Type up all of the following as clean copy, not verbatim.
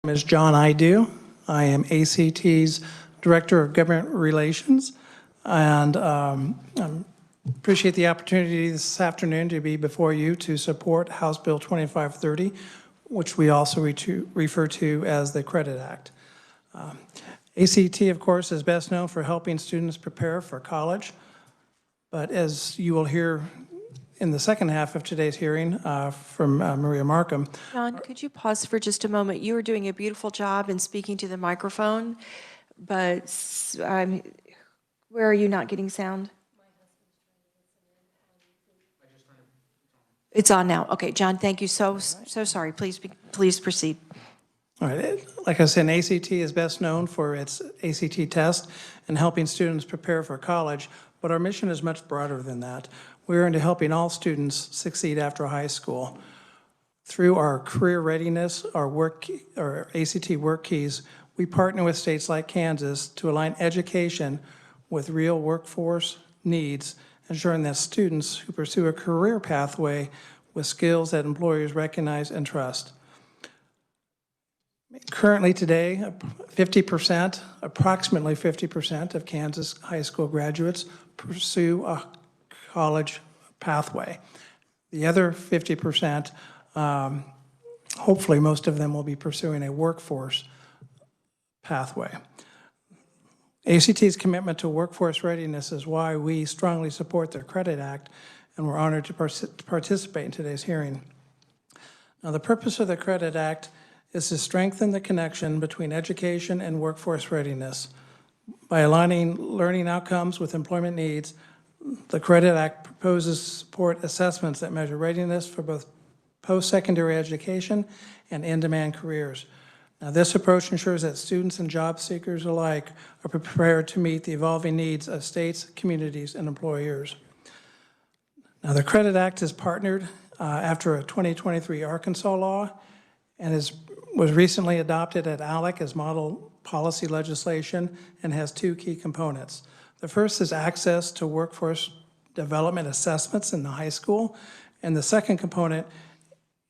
name is John Idu. I am ACT's Director of Government Relations, and I appreciate the opportunity this afternoon to be before you to support House Bill 2530, which we also refer to as the Credit Act. ACT, of course, is best known for helping students prepare for college, but as you will hear in the second half of today's hearing from Maria Markham. John, could you pause for just a moment? You were doing a beautiful job in speaking to the microphone, but where are you not getting sound? It's on now. Okay, John, thank you. So sorry. Please proceed. All right. Like I said, ACT is best known for its ACT test and helping students prepare for college, but our mission is much broader than that. We're into helping all students succeed after high school. Through our career readiness, our ACT work keys, we partner with states like Kansas to align education with real workforce needs, ensuring that students who pursue a career pathway with skills that employers recognize and trust. Currently today, approximately 50% of Kansas high school graduates pursue a college pathway. The other 50%, hopefully most of them will be pursuing a workforce pathway. ACT's commitment to workforce readiness is why we strongly support the Credit Act, and we're honored to participate in today's hearing. Now, the purpose of the Credit Act is to strengthen the connection between education and workforce readiness. By aligning learning outcomes with employment needs, the Credit Act proposes support assessments that measure readiness for both post-secondary education and in-demand careers. Now, this approach ensures that students and job seekers alike are prepared to meet the evolving needs of states, communities, and employers. Now, the Credit Act is partnered after a 2023 Arkansas law and was recently adopted at ALEC as model policy legislation and has two key components. The first is access to workforce development assessments in the high school, and the second component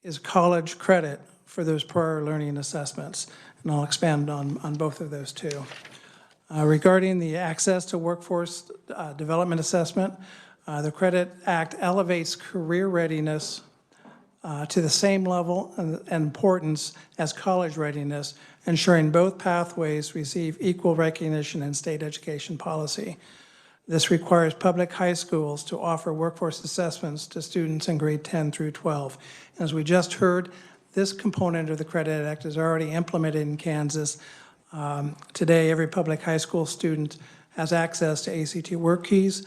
is college credit for those prior learning assessments, and I'll expand on both of those too. Regarding the access to workforce development assessment, the Credit Act elevates career readiness to the same level and importance as college readiness, ensuring both pathways receive equal recognition in state education policy. This requires public high schools to offer workforce assessments to students in grade 10 through 12. And as we just heard, this component of the Credit Act is already implemented in Kansas. Today, every public high school student has access to ACT work keys,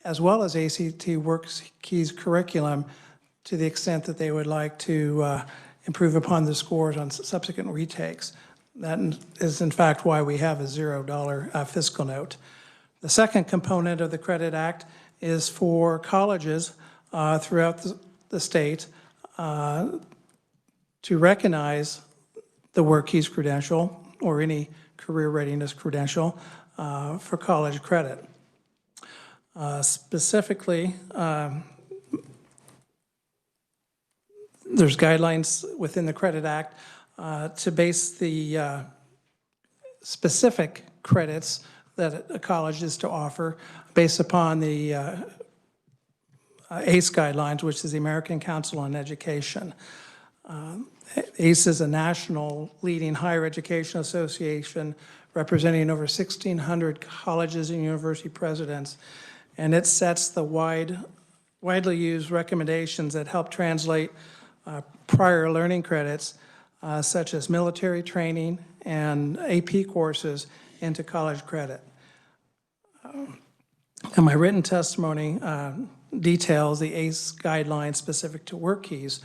as well as ACT work keys curriculum, to the extent that they would like to improve upon the scores on subsequent retakes. That is, in fact, why we have a $0 fiscal note. The second component of the Credit Act is for colleges throughout the state to recognize the work keys credential or any career readiness credential for college credit. Specifically, there's guidelines within the Credit Act to base the specific credits that a college is to offer based upon the ACE guidelines, which is the American Council on Education. ACE is a national leading higher education association representing over 1,600 colleges and university presidents, and it sets the widely used recommendations that help translate prior learning credits, such as military training and AP courses, into college credit. And my written testimony details the ACE guidelines specific to work keys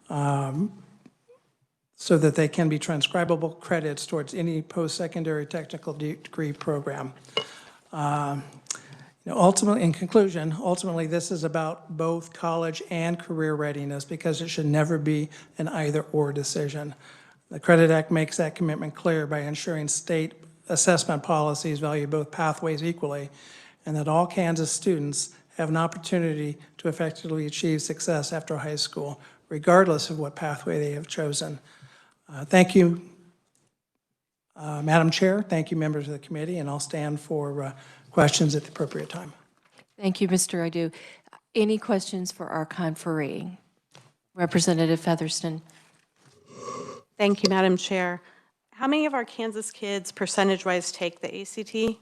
so that they can be transcribable credits towards any post-secondary technical degree program. Ultimately, in conclusion, this is about both college and career readiness because it should never be an either-or decision. The Credit Act makes that commitment clear by ensuring state assessment policies value both pathways equally and that all Kansas students have an opportunity to effectively achieve success after high school, regardless of what pathway they have chosen. Thank you Madam Chair, thank you, members of the committee, and I'll stand for questions at the appropriate time. Thank you, Mr. Idu. Any questions for our conferee? Representative Featherston. Thank you, Madam Chair. How many of our Kansas kids percentage-wise take the ACT?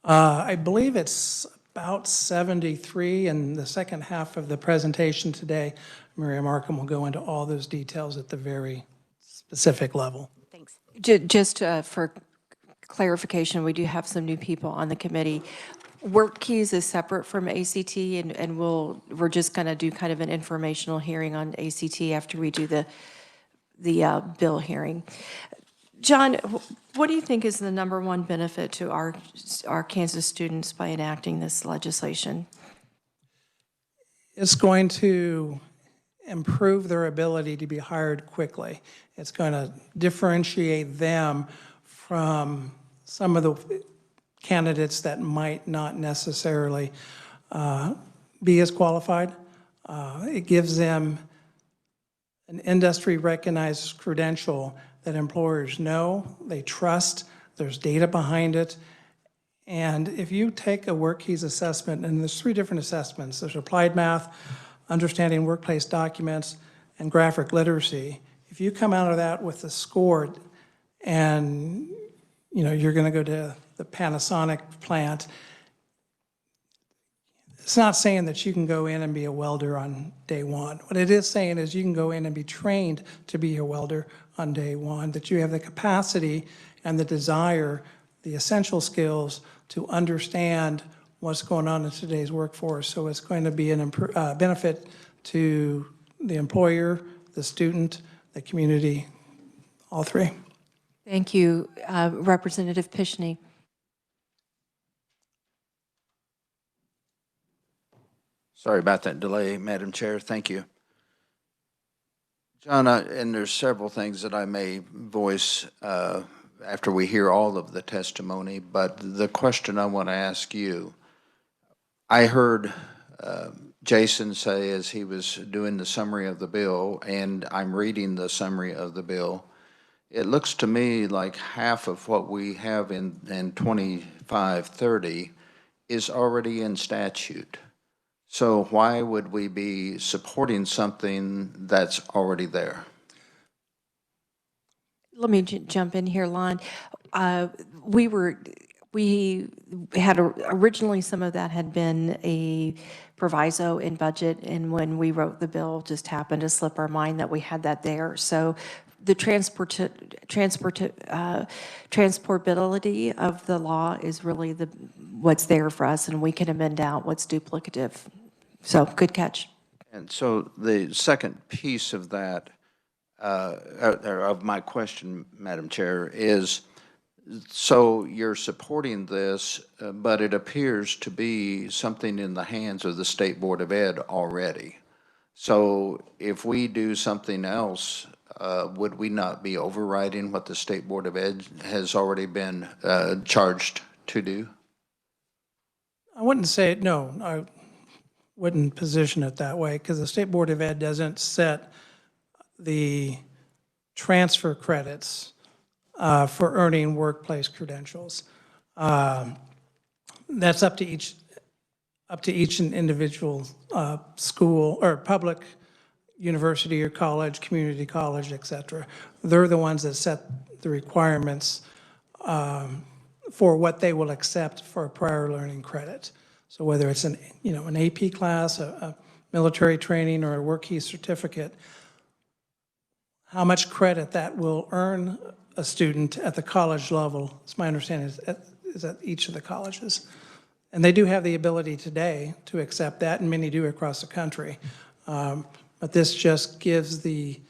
I believe it's about 73, and the second half of the presentation today, Maria Markham will go into all those details at the very specific level. Thanks. Just for clarification, we do have some new people on the committee. Work Keys is separate from ACT, and we're just going to do kind of an informational hearing on ACT after we do the bill hearing. John, what do you think is the number one benefit to our Kansas students by enacting this legislation? It's going to improve their ability to be hired quickly. It's going to differentiate them from some of the candidates that might not necessarily be as qualified. It gives them an industry-recognized credential that employers know, they trust, there's data behind it. And if you take a Work Keys assessment, and there's 3 different assessments, there's applied math, understanding workplace documents, and graphic literacy. If you come out of that with a score and you're going to go to the Panasonic plant, it's not saying that you can go in and be a welder on day one. What it is saying is you can go in and be trained to be a welder on day one, that you have the capacity and the desire, the essential skills to understand what's going on in today's workforce. So it's going to be an benefit to the employer, the student, the community, all 3. Thank you. Representative Pishney. Sorry about that delay, Madam Chair. Thank you. John, and there's several things that I may voice after we hear all of the testimony, but the question I want to ask you, I heard Jason say as he was doing the summary of the bill, and I'm reading the summary of the bill, it looks to me like half of what we have in 2530 is already in statute. So why would we be supporting something that's already there? Let me jump in here, Lon. We had originally some of that had been a proviso in budget, and when we wrote the bill, just happened to slip our mind that we had that there. So the transportability of the law is really what's there for us, and we can amend out what's duplicative. So good catch. And so the second piece of that, of my question, Madam Chair, is so you're supporting this, but it appears to be something in the hands of the State Board of Ed already. So if we do something else, would we not be overriding what the State Board of Ed has already been charged to do? I wouldn't say, no, I wouldn't position it that way, because the State Board of Ed doesn't set the transfer credits for earning workplace credentials. That's up to each individual school or public university or college, community college, et cetera. They're the ones that set the requirements for what they will accept for a prior learning credit. So whether it's an AP class, a military training, or a Work Key certificate, how much credit that will earn a student at the college level, it's my understanding, is at each of the colleges. And they do have the ability today to accept that, and many do across the country. But this just gives the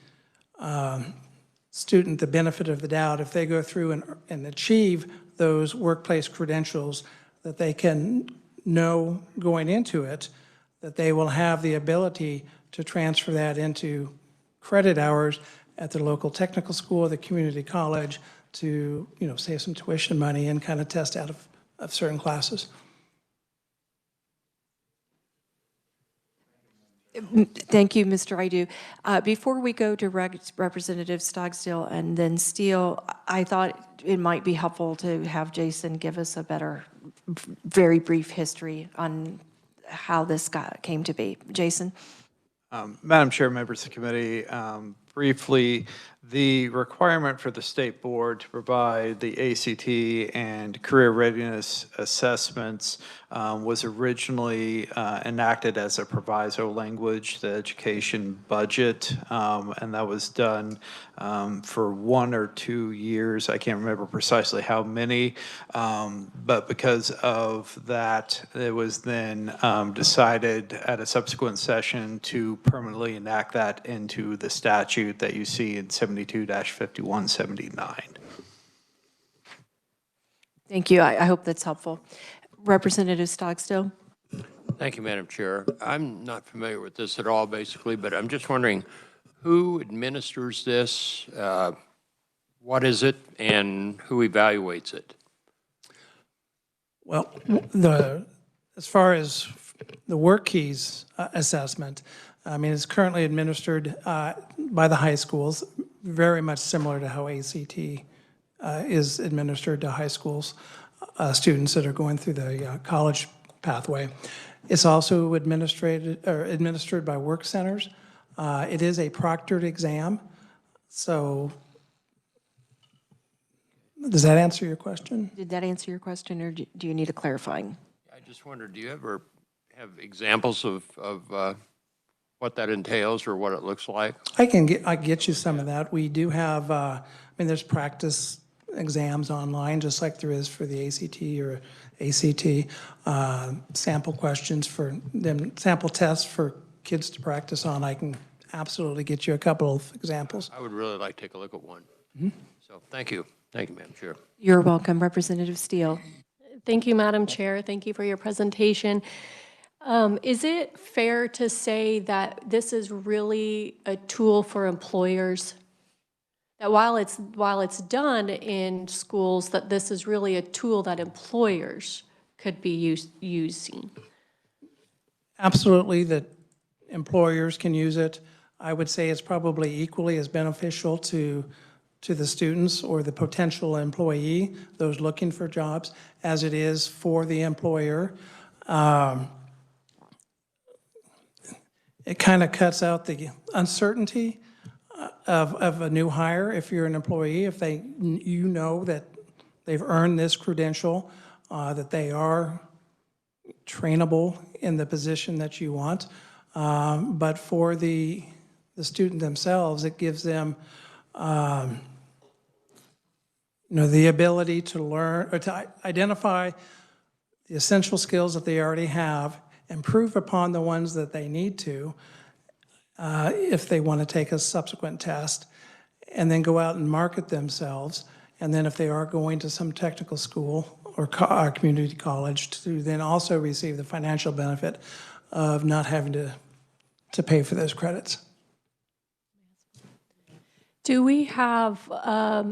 student the benefit of the doubt. If they go through and achieve those workplace credentials, that they can know going into it that they will have the ability to transfer that into credit hours at the local technical school or the community college to save some tuition money and kind of test out of certain classes. Thank you, Mr. Idu. Before we go to Representative Stogsdill and then Steele, I thought it might be helpful to have Jason give us a better, very brief history on how this came to be. Jason? Madam Chair, members of the committee, briefly, the requirement for the state board to provide the ACT and career readiness assessments was originally enacted as a proviso language, the education budget, and that was done for 1 or 2 years. I can't remember precisely how many, but because of that, it was then decided at a subsequent session to permanently enact that into the statute that you see in 72-5179. Thank you. I hope that's helpful. Representative Stogsdill? Thank you, Madam Chair. I'm not familiar with this at all, basically, but I'm just wondering who administers this, what is it, and who evaluates it? Well, as far as the work keys assessment, I mean, it's currently administered by the high schools, very much similar to how ACT is administered to high schools, students that are going through the college pathway. It's also administered by work centers. It is a proctored exam. So does that answer your question? Did that answer your question, or do you need a clarifying? I just wondered, do you ever have examples of what that entails or what it looks like? I can get you some of that. We do have, I mean, there's practice exams online, just like there is for the ACT or ACT, sample questions for them, sample tests for kids to practice on. I can absolutely get you a couple of examples. I would really like to take a look at one. So thank you. Thank you, Madam Chair. You're welcome. Representative Steele? Thank you, Madam Chair. Thank you for your presentation. Is it fair to say that this is really a tool for employers? That while it's done in schools, that this is really a tool that employers could be using? Absolutely, that employers can use it. I would say it's probably equally as beneficial to the students or the potential employee, those looking for jobs, as it is for the employer. It kind of cuts out the uncertainty of a new hire if you're an employee, if you know that they've earned this credential, that they are trainable in the position that you want. But for the student themselves, it gives them the ability to learn or to identify the essential skills that they already have, improve upon the ones that they need to if they want to take a subsequent test, and then go out and market themselves. And then if they are going to some technical school or community college, to then also receive the financial benefit of not having to pay for those credits. Do we have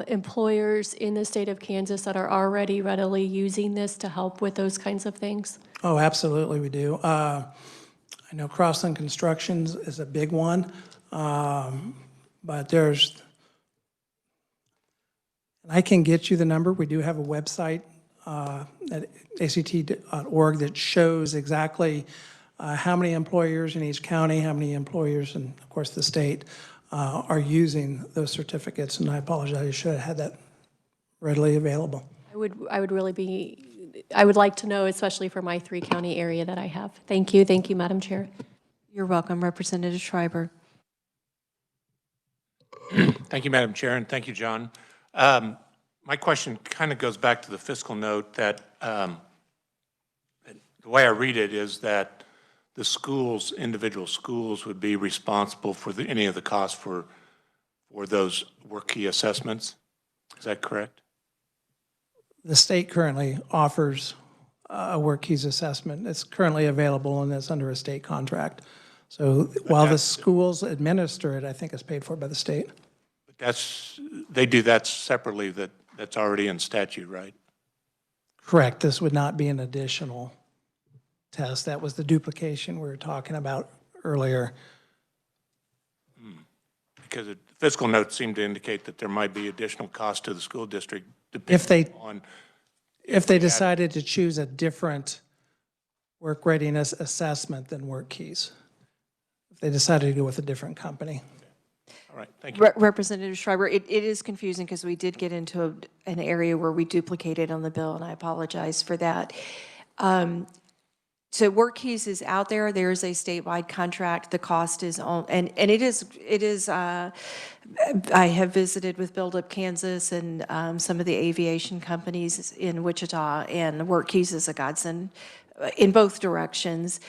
employers in the state of Kansas that are already readily using this to help with those kinds of things? Oh, absolutely we do. I know Crossland Constructions is a big one, but there's, and I can get you the number. We do have a website at ACT.org that shows exactly how many employers in each county, how many employers, and of course the state, are using those certificates, and I apologize, I should have had that readily available. I would like to know, especially for my 3-county area that I have. Thank you, Madam Chair. You're welcome. Representative Schreiber? Thank you, Madam Chair, and thank you, John. My question kind of goes back to the fiscal note that the way I read it is that the schools, individual schools, would be responsible for any of the costs for those work key assessments. Is that correct? The state currently offers a work keys assessment. It's currently available and it's under a state contract. So while the schools administer it, I think it's paid for by the state. But they do that separately, that's already in statute, right? Correct. This would not be an additional test. That was the duplication we were talking about earlier. Because the fiscal notes seem to indicate that there might be additional cost to the school district depending on. If they decided to choose a different work readiness assessment than WorkKeys, if they decided to go with a different company. All right, thank you. Representative Schreiber, it is confusing because we did get into an area where we duplicated on the bill, and I apologize for that. So WorkKeys is out there. There is a statewide contract. The cost is on, and it is. I have visited with Build Up Kansas and some of the aviation companies in Wichita, and WorkKeys is a godsend in both directions.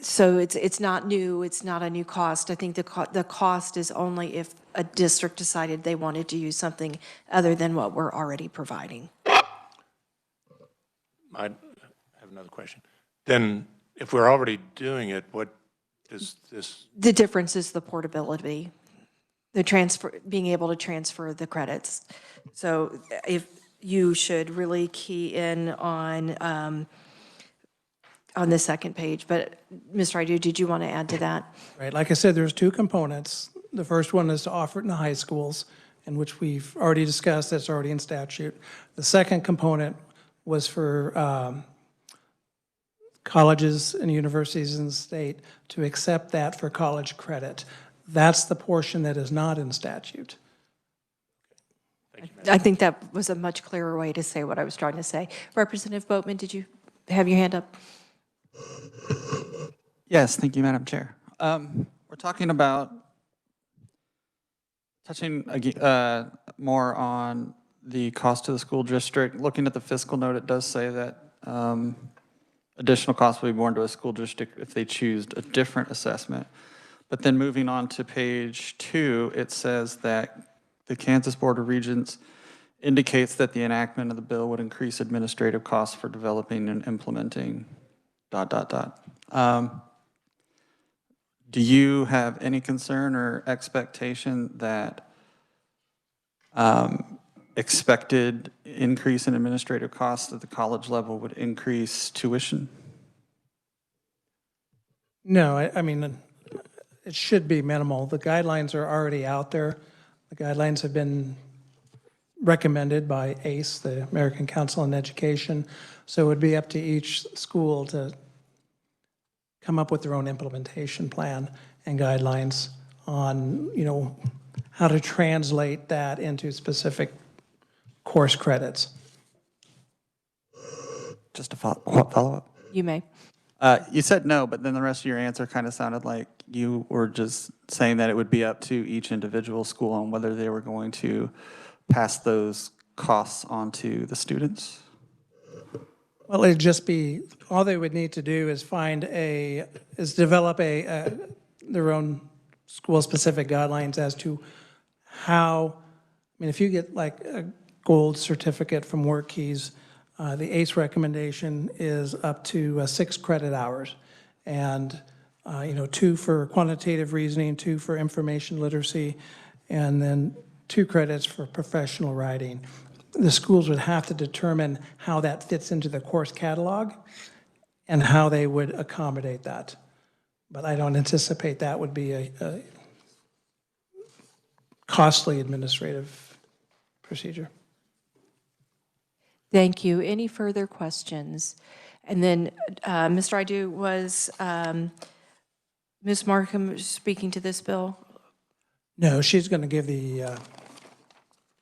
So it's not new. It's not a new cost. I think the cost is only if a district decided they wanted to use something other than what we're already providing. I have another question. Then, if we're already doing it, what does this? The difference is the portability, the transfer, being able to transfer the credits. So if you should really key in on the second page, but Mr. Idu, did you want to add to that? Right, like I said, there's two components. The first one is to offer it in the high schools, in which we've already discussed, that's already in statute. The second component was for colleges and universities in the state to accept that for college credit. That's the portion that is not in statute. I think that was a much clearer way to say what I was trying to say. Representative Boatman, did you have your hand up? Yes, thank you, Madam Chair. We're talking about touching more on the cost to the school district. Looking at the fiscal note, it does say that additional costs will be borne to a school district if they choose a different assessment. But then moving on to page 2, it says that the Kansas Board of Regents indicates that the enactment of the bill would increase administrative costs for developing and implementing ... Do you have any concern or expectation that expected increase in administrative costs at the college level would increase tuition? No, I mean, it should be minimal. The guidelines are already out there. The guidelines have been recommended by ACE, the American Council on Education. So it would be up to each school to come up with their own implementation plan and guidelines on, you know, how to translate that into specific course credits. Just a follow-up. You may. You said no, but then the rest of your answer kind of sounded like you were just saying that it would be up to each individual school on whether they were going to pass those costs on to the students. Well, it'd just be, all they would need to do is develop their own school-specific guidelines as to how, I mean, if you get like a gold certificate from WorkKeys, the ACE recommendation is up to 6 credit hours. And, 2 for quantitative reasoning, 2 for information literacy, and then 2 credits for professional writing. The schools would have to determine how that fits into the course catalog and how they would accommodate that. But I don't anticipate that would be a costly administrative procedure. Thank you. Any further questions? And then, Mr. Idu, was Ms. Markham speaking to this bill? No, she's going to give the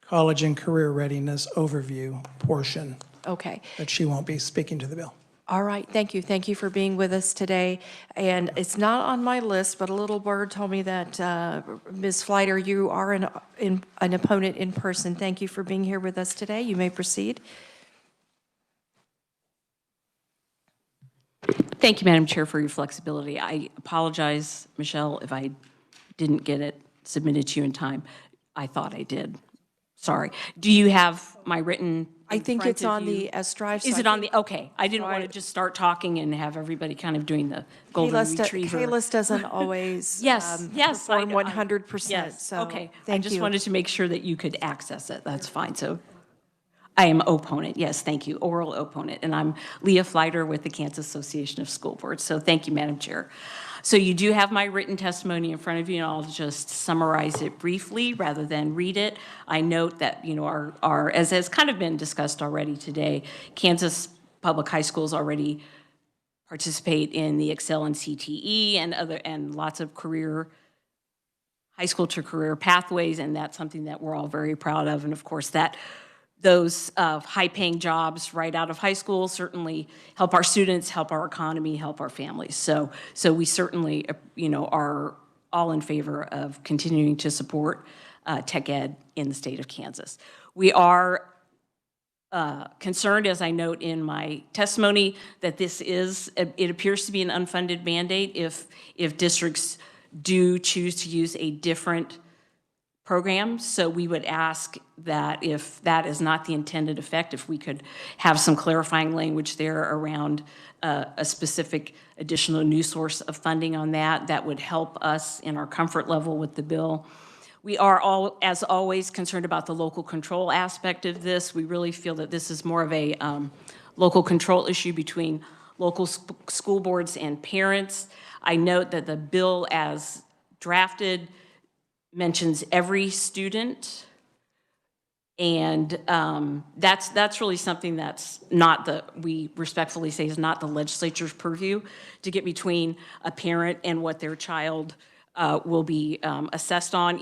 college and career readiness overview portion, Okay. but she won't be speaking to the bill. All right. Thank you. Thank you for being with us today. And it's not on my list, but a little bird told me that, Ms. Fleiter, you are an opponent in person. Thank you for being here with us today. You may proceed. Thank you, Madam Chair, for your flexibility. I apologize, Michelle, if I didn't get it submitted to you in time. I thought I did. Sorry. Do you have my written? I think it's on the S drive. Is it on the, okay. I didn't want to just start talking and have everybody kind of doing the golden retriever. KLIS doesn't always Yes, perform 100%. Yes, So okay. I thank just you. wanted to make sure that you could access it. That's fine. So I am opponent. Yes, thank you. Oral opponent. And I'm Leah Fleiter with the Kansas Association of School Boards. So thank you, Madam Chair. So you do have my written testimony in front of you, and I'll just summarize it briefly rather than read it. I note that, as has kind of been discussed already today, Kansas public high schools already participate in the Excel and CTE and lots of high school to career pathways, and that's something that we're all very proud of. And of course, those high-paying jobs right out of high school certainly help our students, help our economy, help our families. So we certainly, are all in favor of continuing to support tech ed in the state of Kansas. We are concerned, as I note in my testimony, that it appears to be an unfunded mandate if districts do choose to use a different program. So we would ask that if that is not the intended effect, if we could have some clarifying language there around a specific additional new source of funding on that would help us in our comfort level with the bill. We are as always, concerned about the local control aspect of this. We really feel that this is more of a local control issue between local school boards and parents. I note that the bill as drafted mentions every student, and that's really something that's we respectfully say is not the legislature's purview to get between a parent and what their child will be assessed on.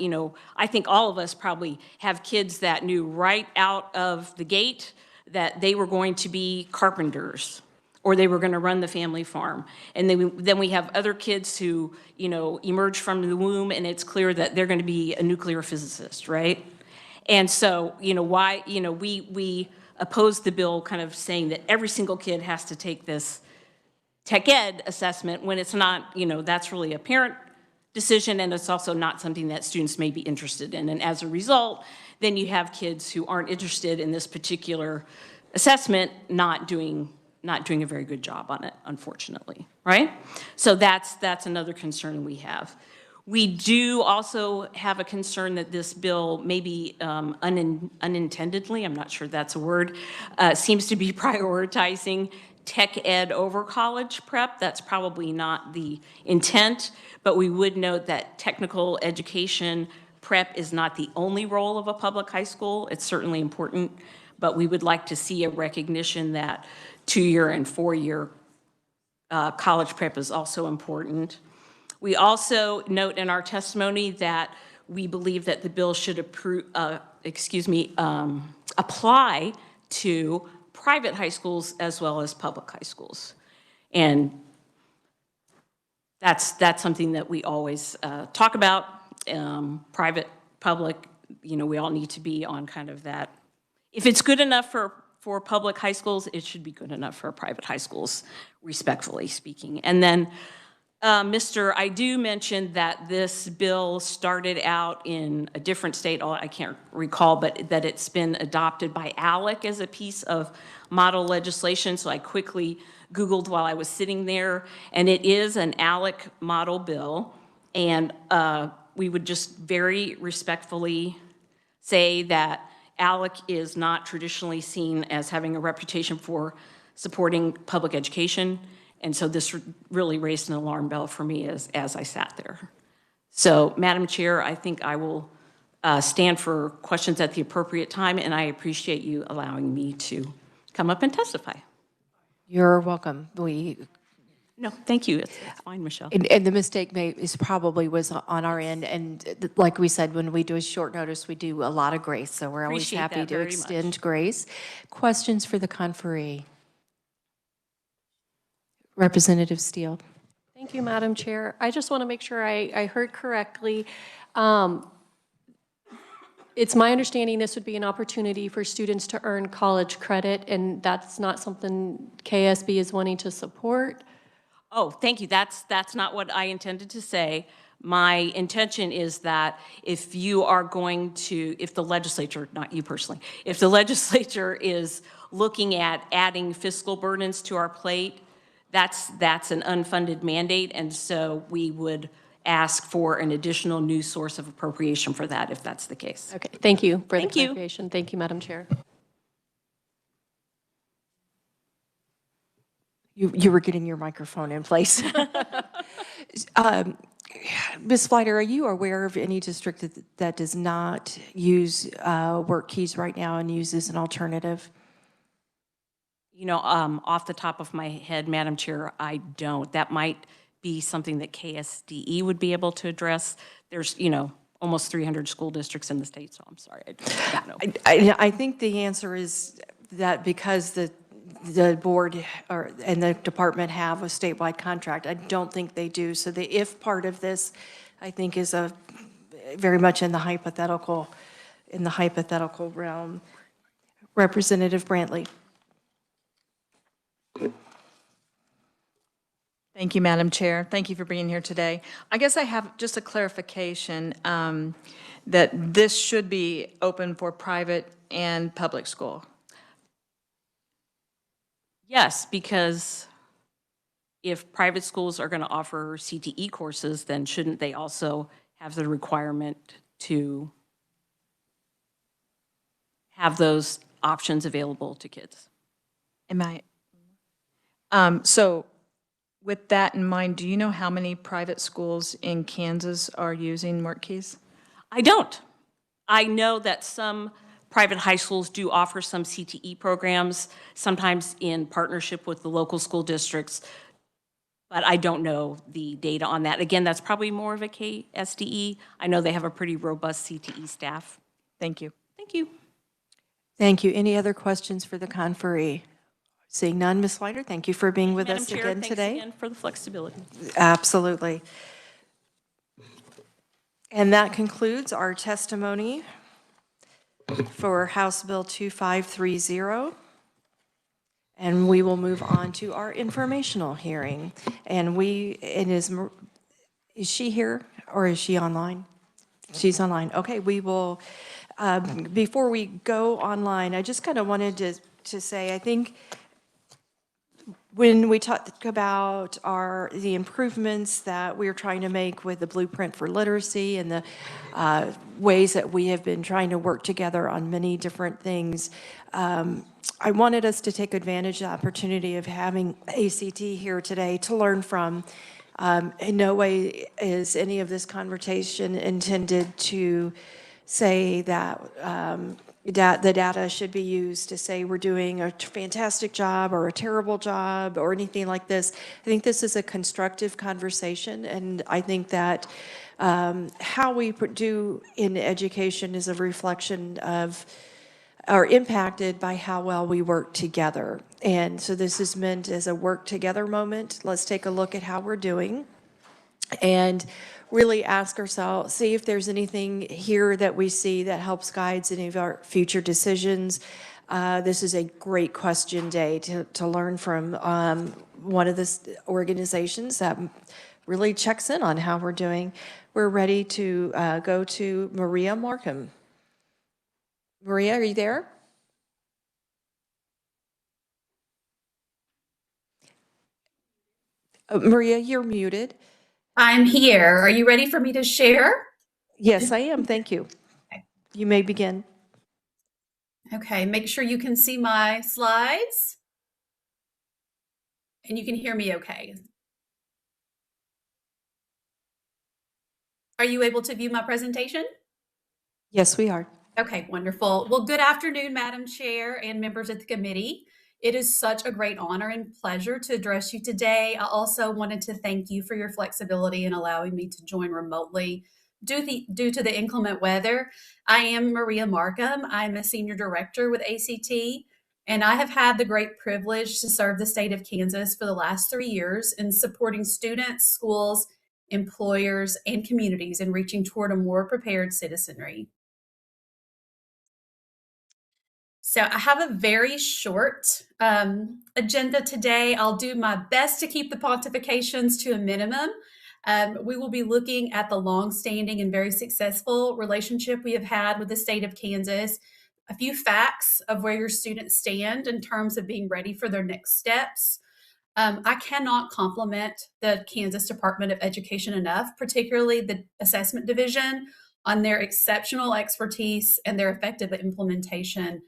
I think all of us probably have kids that knew right out of the gate that they were going to be carpenters or they were going to run the family farm. And then we have other kids who, emerge from the womb and it's clear that they're going to be a nuclear physicist, right? And so, why, we oppose the bill kind of saying that every single kid has to take this tech ed assessment when it's not, that's really a parent decision, and it's also not something that students may be interested in. And as a result, then you have kids who aren't interested in this particular assessment not doing a very good job on it, unfortunately, right? So that's another concern we have. We do also have a concern that this bill maybe unintendedly, I'm not sure that's a word, seems to be prioritizing tech ed over college prep. That's probably not the intent, but we would note that technical education prep is not the only role of a public high school. It's certainly important, but we would like to see a recognition that 2-year and 4-year college prep is also important. We also note in our testimony that we believe that the bill should apply to private high schools as well as public high schools. And that's something that we always talk about, private, public, we all need to be on kind of that. If it's good enough for public high schools, it should be good enough for private high schools, respectfully speaking. And then I do mention that this bill started out in a different state, I can't recall, but that it's been adopted by ALEC as a piece of model legislation. So I quickly Googled while I was sitting there, and it is an ALEC model bill. And we would just very respectfully say that ALEC is not traditionally seen as having a reputation for supporting public education. And so this really raised an alarm bell for me as I sat there. So, Madam Chair, I think I will stand for questions at the appropriate time, and I appreciate you allowing me to come up and testify. You're welcome. No, thank you. It's fine, Michelle. And the mistake probably was on our end. And like we said, when we do a short notice, we do a lot of grace. So we're always Appreciate happy that to very extend much. grace. Questions for the conferee? Representative Steele. Thank you, Madam Chair. I just want to make sure I heard correctly. It's my understanding this would be an opportunity for students to earn college credit, and that's not something KSB is wanting to support. Oh, thank you. That's not what I intended to say. My intention is that if you are going to, if the legislature, not you personally, if the legislature is looking at adding fiscal burdens to our plate, that's an unfunded mandate, and so we would ask for an additional new source of appropriation for that if that's the case. Okay, thank you for the Thank you. clarification. Thank you, Madam Chair. You were getting your microphone in place. Ms. Flighter, are you aware of any district that does not use work keys right now and uses an alternative? You know, off the top of my head, Madam Chair, I don't. That might be something that KSDE would be able to address. There's, you know, almost 300 school districts in the state, so I'm sorry, I don't know. I think the answer is that because the board and the department have a statewide contract, I don't think they do. So the if part of this, I think, is very much in the hypothetical realm. Representative Brantley. Thank you, Madam Chair. Thank you for being here today. I guess I have just a clarification that this should be open for private and public school. Yes, because if private schools are going to offer CTE courses, then shouldn't they also have the requirement to have those options available to kids? So with that in mind, do you know how many private schools in Kansas are using work keys? I don't. I know that some private high schools do offer some CTE programs, sometimes in partnership with the local school districts, but I don't know the data on that. Again, that's probably more of a KSDE. I know they have a pretty robust CTE staff. Thank you. Thank you. Thank you. Any other questions for the conferee? Seeing none, Ms. Leiter, thank you for being with us again today. Thanks again for the flexibility. Absolutely. And that concludes our testimony for House Bill 2530. And we will move on to our informational hearing. And is she here or is she online? She's online. Okay, we will, before we go online, I just kind of wanted to say, I think when we talk about the improvements that we're trying to make with the Blueprint for Literacy and the ways that we have been trying to work together on many different things, I wanted us to take advantage of the opportunity of having ACT here today to learn from. In no way is any of this conversation intended to say that the data should be used to say we're doing a fantastic job or a terrible job or anything like this. I think this is a constructive conversation, and I think that how we do in education is a reflection of are impacted by how well we work together. And so this is meant as a work together moment. Let's take a look at how we're doing and really ask ourselves, see if there's anything here that we see that helps guide any of our future decisions. This is a great question day to learn from one of the organizations that really checks in on how we're doing. We're ready to go to Maria Markham. Maria, are you there? Maria, you're muted. I'm here. Are you ready for me to share? Yes, I am. Thank you. You may begin. Okay, make sure you can see my slides and you can hear me okay. Are you able to view my presentation? Yes, we are. Okay, wonderful. Well, good afternoon, Madam Chair and members of the committee. It is such a great honor and pleasure to address you today. I also wanted to thank you for your flexibility in allowing me to join remotely due to the inclement weather. I am Maria Markham. I'm a senior director with ACT, and I have had the great privilege to serve the state of Kansas for the last 3 years in supporting students, schools, employers, and communities in reaching toward a more prepared citizenry. So I have a very short agenda today. I'll do my best to keep the pontifications to a minimum. We will be looking at the longstanding and very successful relationship we have had with the state of Kansas, a few facts of where your students stand in terms of being ready for their next steps. I cannot compliment the Kansas Department of Education enough, particularly the Assessment Division, on their exceptional expertise and their effective implementation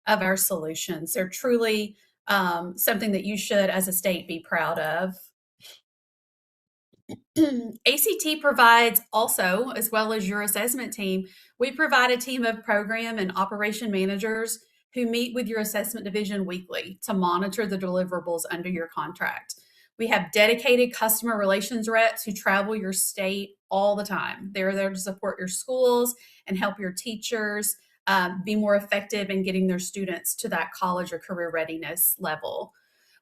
of our solutions. They're truly something that you should, as a state, be proud of. ACT provides also, as well as your assessment team, we provide a team of program and operation managers who meet with your assessment division weekly to monitor the deliverables under your contract. We have dedicated customer relations reps who travel your state all the time. They're there to support your schools and help your teachers be more effective in getting their students to that college or career readiness level.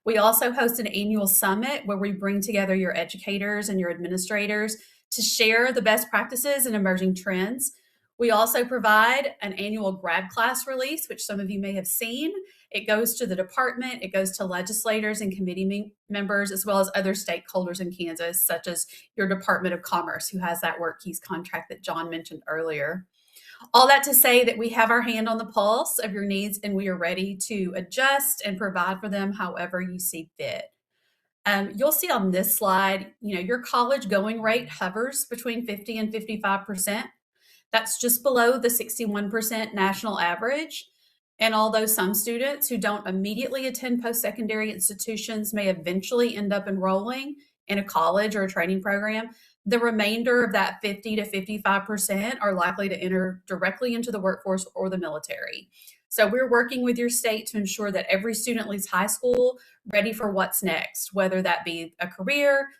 We also host an annual summit where we bring together your educators and your administrators to share the best practices and emerging trends. We also provide an annual grad class release, which some of you may have seen. It goes to the department, it goes to legislators and committee members, as well as other stakeholders in Kansas, such as your Department of Commerce, who has that WorkKeys contract that John mentioned earlier. All that to say that we have our hand on the pulse of your needs and we are ready to adjust and provide for them however you see fit. You'll see on this slide, your college going rate hovers between 50 and 55%. That's just below the 61% national average. And although some students who don't immediately attend post-secondary institutions may eventually end up enrolling in a college or a training program, the remainder of that 50 to 55% are likely to enter directly into the workforce or the military. So we're working with your state to ensure that every student leaves high school ready for what's next, whether that be a career,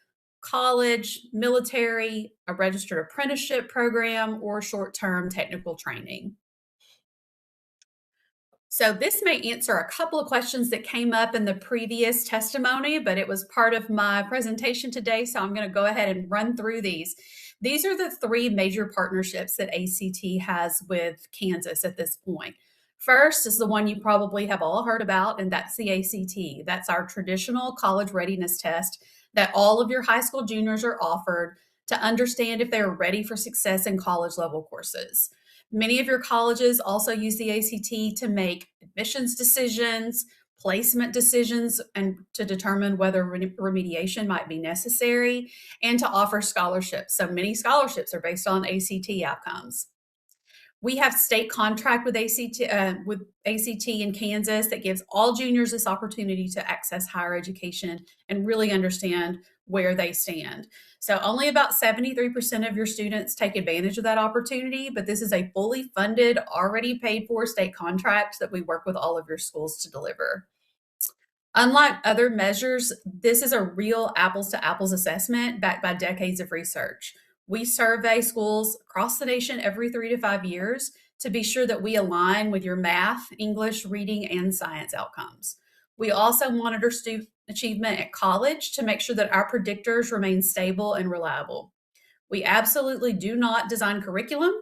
college, military, a registered apprenticeship program, or short-term technical training. So this may answer a couple of questions that came up in the previous testimony, but it was part of my presentation today, so I'm going to go ahead and run through these. These are the three major partnerships that ACT has with Kansas at this point. First is the one you probably have all heard about, and that's the ACT. That's our traditional college readiness test that all of your high school juniors are offered to understand if they're ready for success in college level courses. Many of your colleges also use the ACT to make admissions decisions, placement decisions, and to determine whether remediation might be necessary, and to offer scholarships. So many scholarships are based on ACT outcomes. We have state contract with ACT in Kansas that gives all juniors this opportunity to access higher education and really understand where they stand. So only about 73% of your students take advantage of that opportunity, but this is a fully funded, already paid for state contract that we work with all of your schools to deliver. Unlike other measures, this is a real apples to apples assessment backed by decades of research. We survey schools across the nation every 3 to 5 years to be sure that we align with your math, English, reading, and science outcomes. We also monitor student achievement at college to make sure that our predictors remain stable and reliable. We absolutely do not design curriculum,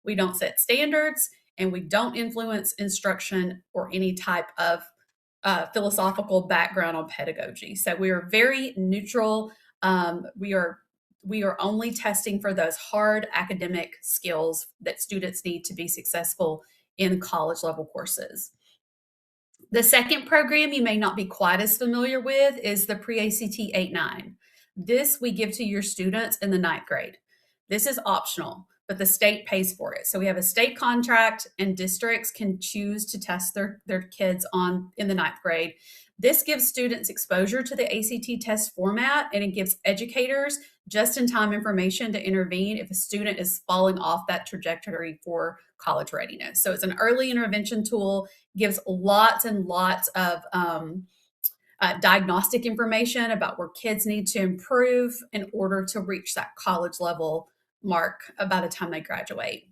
we don't set standards, and we don't influence instruction or any type of philosophical background on pedagogy. So we are very neutral. We are only testing for those hard academic skills that students need to be successful in college level courses. The second program you may not be quite as familiar with is the Pre-ACT 8-9. This we give to your students in the 9th grade. This is optional, but the state pays for it. So we have a state contract and districts can choose to test their kids in the 9th grade. This gives students exposure to the ACT test format, and it gives educators just-in-time information to intervene if a student is falling off that trajectory for college readiness. So it's an early intervention tool, gives lots and lots of diagnostic information about where kids need to improve in order to reach that college level mark by the time they graduate.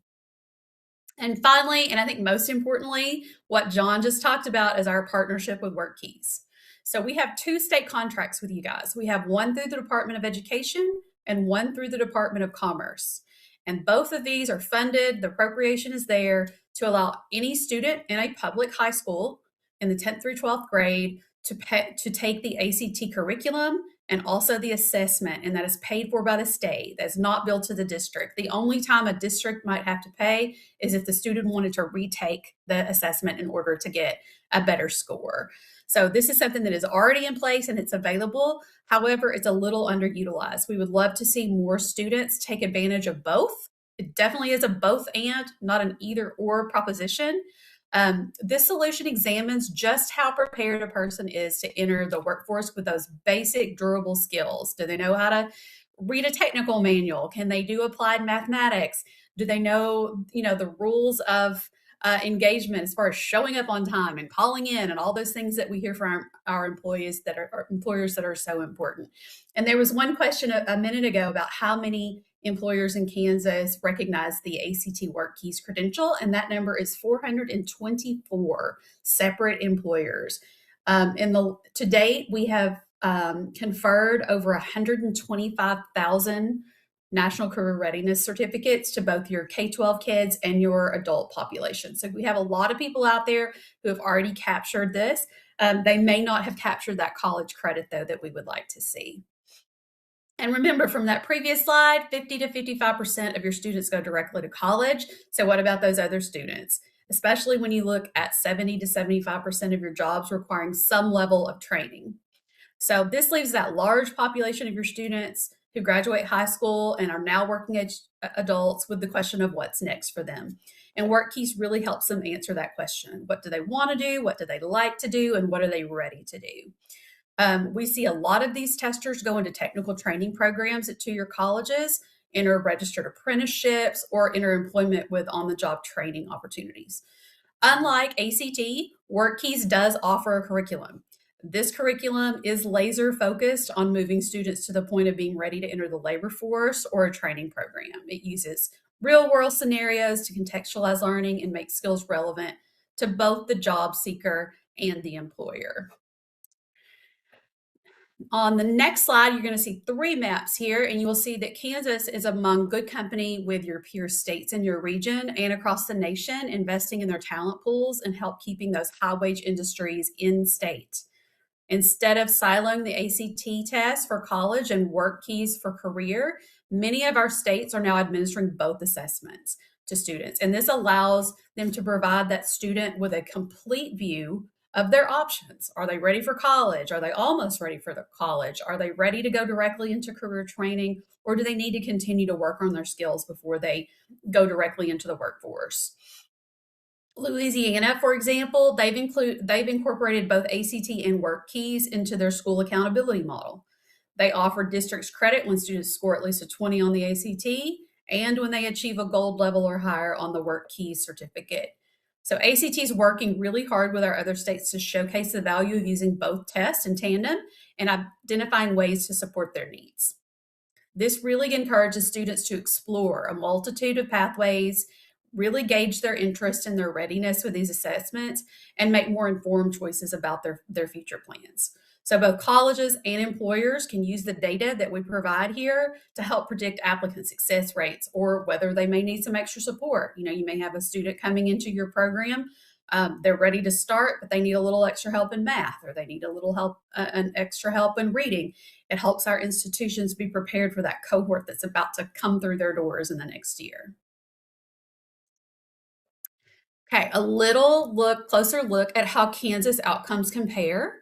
And finally, and I think most importantly, what John just talked about is our partnership with WorkKeys. So we have 2 state contracts with you guys. We have one through the Department of Education and one through the Department of Commerce. And both of these are funded, the appropriation is there to allow any student in a public high school in the 10th through 12th grade to take the ACT curriculum and also the assessment, and that is paid for by the state. That's not billed to the district. The only time a district might have to pay is if the student wanted to retake the assessment in order to get a better score. So this is something that is already in place and it's available. However, it's a little underutilized. We would love to see more students take advantage of both. It definitely is a both and, not an either or proposition. This solution examines just how prepared a person is to enter the workforce with those basic durable skills. Do they know how to read a technical manual? Can they do applied mathematics? Do they know, the rules of engagement as far as showing up on time and calling in and all those things that we hear from our employees that are employers that are so important. And there was one question a minute ago about how many employers in Kansas recognize the ACT Work Keys credential, and that number is 424 separate employers. To date, we have conferred over 125,000 National Career Readiness certificates to both your K-12 kids and your adult population. So we have a lot of people out there who have already captured this. They may not have captured that college credit, though, that we would like to see. And remember from that previous slide, 50 to 55% of your students go directly to college. So what about those other students? Especially when you look at 70 to 75% of your jobs requiring some level of training. So this leaves that large population of your students who graduate high school and are now working adults with the question of what's next for them. And WorkKeys really helps them answer that question. What do they want to do? What do they like to do? And what are they ready to do? We see a lot of these testers go into technical training programs at two-year colleges, enter registered apprenticeships, or enter employment with on-the-job training opportunities. Unlike ACT, WorkKeys does offer a curriculum. This curriculum is laser focused on moving students to the point of being ready to enter the labor force or a training program. It uses real world scenarios to contextualize learning and make skills relevant to both the job seeker and the employer. On the next slide, you're going to see 3 maps here, and you will see that Kansas is among good company with your peer states in your region and across the nation, investing in their talent pools and help keeping those high-wage industries in state. Instead of siloing the ACT test for college and WorkKeys for career, many of our states are now administering both assessments to students, and this allows them to provide that student with a complete view of their options. Are they ready for college? Are they almost ready for the college? Are they ready to go directly into career training, or do they need to continue to work on their skills before they go directly into the workforce? Louisiana, for example, they've incorporated both ACT and WorkKeys into their school accountability model. They offer districts credit when students score at least a 20 on the ACT and when they achieve a gold level or higher on the WorkKeys certificate. So ACT is working really hard with our other states to showcase the value of using both tests in tandem and identifying ways to support their needs. This really encourages students to explore a multitude of pathways, really gauge their interest and their readiness with these assessments, and make more informed choices about their future plans. So both colleges and employers can use the data that we provide here to help predict applicant success rates or whether they may need some extra support. You may have a student coming into your program, they're ready to start, but they need a little extra help in math, or they need a little help, an extra help in reading. It helps our institutions be prepared for that cohort that's about to come through their doors in the next year. Okay, a closer look at how Kansas outcomes compare.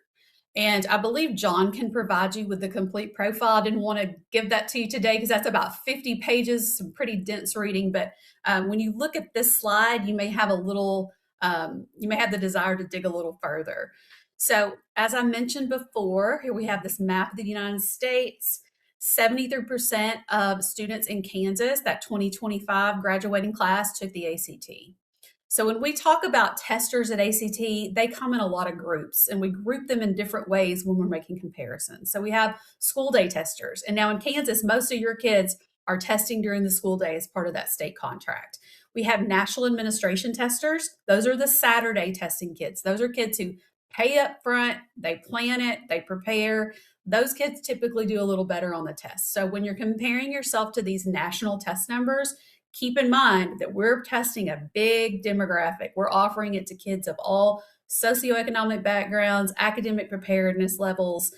And I believe John can provide you with the complete profile. I didn't want to give that to you today because that's about 50 pages, some pretty dense reading. But when you look at this slide, you may have you may have the desire to dig a little further. So as I mentioned before, here we have this map of the United States. 73% of students in Kansas, that 2025 graduating class, took the ACT. So when we talk about testers at ACT, they come in a lot of groups, and we group them in different ways when we're making comparisons. So we have school day testers. And now in Kansas, most of your kids are testing during the school day as part of that state contract. We have national administration testers. Those are the Saturday testing kids. Those are kids who pay up front, they plan it, they prepare. Those kids typically do a little better on the test. So when you're comparing yourself to these national test numbers, keep in mind that we're testing a big demographic. We're offering it to kids of all socioeconomic backgrounds, academic preparedness levels,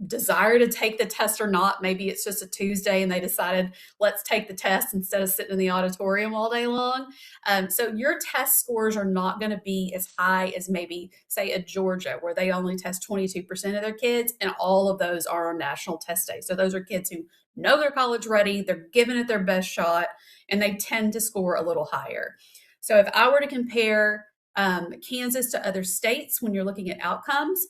desire to take the test or not. Maybe it's just a Tuesday and they decided, let's take the test instead of sitting in the auditorium all day long. So your test scores are not going to be as high as maybe, say, at Georgia, where they only test 22% of their kids, and all of those are on national test day. So those are kids who know they're college ready, they're giving it their best shot, and they tend to score a little higher. So if I were to compare Kansas to other states when you're looking at outcomes,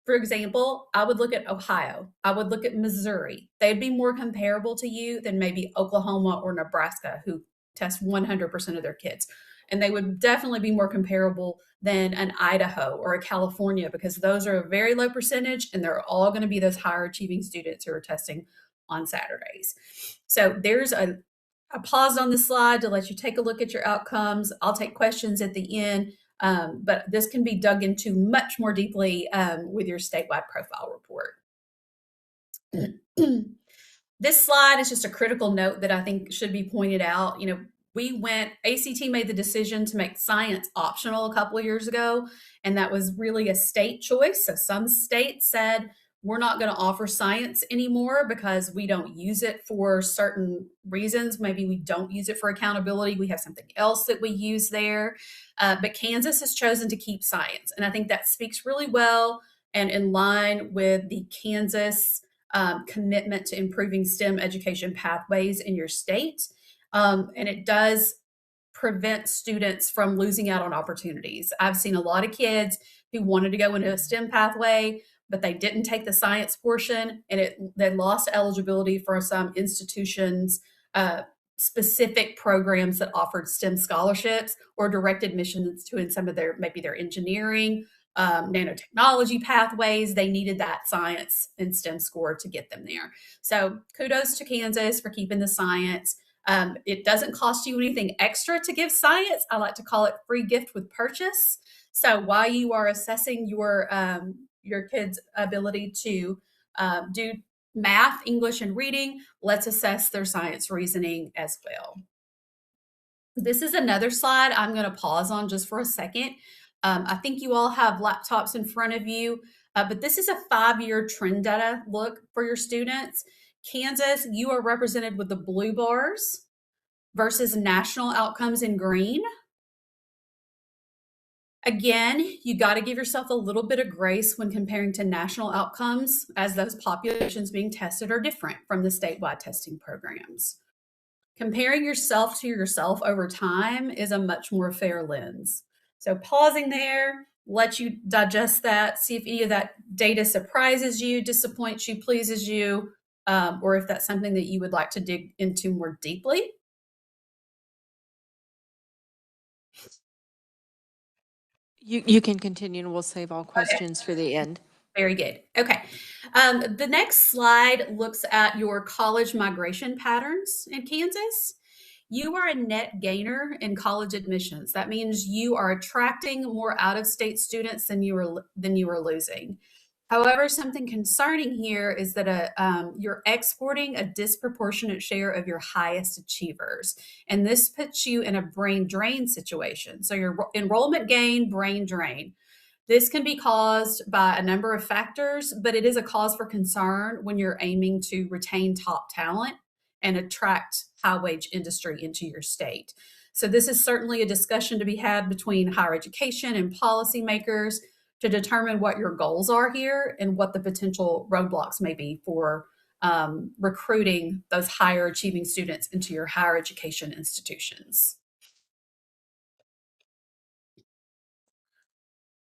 For example, I would look at Ohio. I would look at Missouri. They'd be more comparable to you than maybe Oklahoma or Nebraska, who test 100% of their kids. And they would definitely be more comparable than an Idaho or a California, because those are a very low percentage and they're all going to be those higher achieving students who are testing on Saturdays. So there's I paused on the slide to let you take a look at your outcomes. I'll take questions at the end. But this can be dug into much more deeply with your statewide profile report. This slide is just a critical note that I think should be pointed out. ACT made the decision to make science optional a couple of years ago, and that was really a state choice. So some states said, we're not going to offer science anymore because we don't use it for certain reasons. Maybe we don't use it for accountability. We have something else that we use there. But Kansas has chosen to keep science. And I think that speaks really well and in line with the Kansas commitment to improving STEM education pathways in your state. And it does prevent students from losing out on opportunities. I've seen a lot of kids who wanted to go into a STEM pathway, but they didn't take the science portion, and they lost eligibility for some institutions' specific programs that offered STEM scholarships or direct admissions to in some of their engineering, nanotechnology pathways. They needed that science and STEM score to get them there. So kudos to Kansas for keeping the science. It doesn't cost you anything extra to give science. I like to call it free gift with purchase. So while you are assessing your kids' ability to do math, English, and reading, let's assess their science reasoning as well. This is another slide I'm going to pause on just for a second. I think you all have laptops in front of you, but this is a 5-year trend data look for your students. Kansas, you are represented with the blue bars versus national outcomes in green. Again, you got to give yourself a little bit of grace when comparing to national outcomes, as those populations being tested are different from the statewide testing programs. Comparing yourself to yourself over time is a much more fair lens. So pausing there, let you digest that, see if any of that data surprises you, disappoints you, pleases you, or if that's something that you would like to dig into more deeply. You can continue, and we'll save all questions for the end. Very good. Okay. The next slide looks at your college migration patterns in Kansas. You are a net gainer in college admissions. That means you are attracting more out-of-state students than you are losing. However, something concerning here is that you're exporting a disproportionate share of your highest achievers. And this puts you in a brain drain situation. So your enrollment gain, brain drain. This can be caused by a number of factors, but it is a cause for concern when you're aiming to retain top talent and attract high-wage industry into your state. So this is certainly a discussion to be had between higher education and policymakers to determine what your goals are here and what the potential roadblocks may be for recruiting those higher achieving students into your higher education institutions.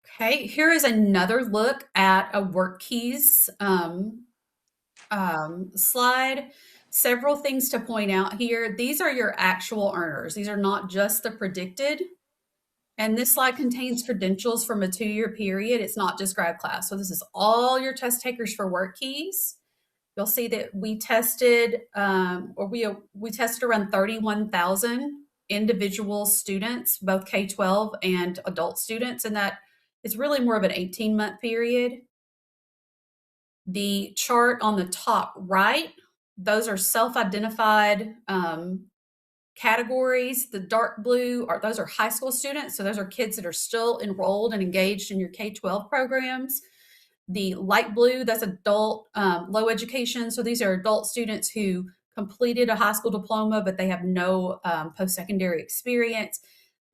Okay, here is another look at a WorkKeys slide. Several things to point out here. These are your actual earners. These are not just the predicted. And this slide contains credentials from a 2-year period. It's not just grad class. So this is all your test takers for WorkKeys. You'll see that we tested, we tested around 31,000 individual students, both K-12 and adult students, and that is really more of an 18-month period. The chart on the top right, those are self-identified categories. The dark blue those are high school students. So those are kids that are still enrolled and engaged in your K-12 programs. The light blue, that's adult low education. So these are adult students who completed a high school diploma, but they have no post-secondary experience.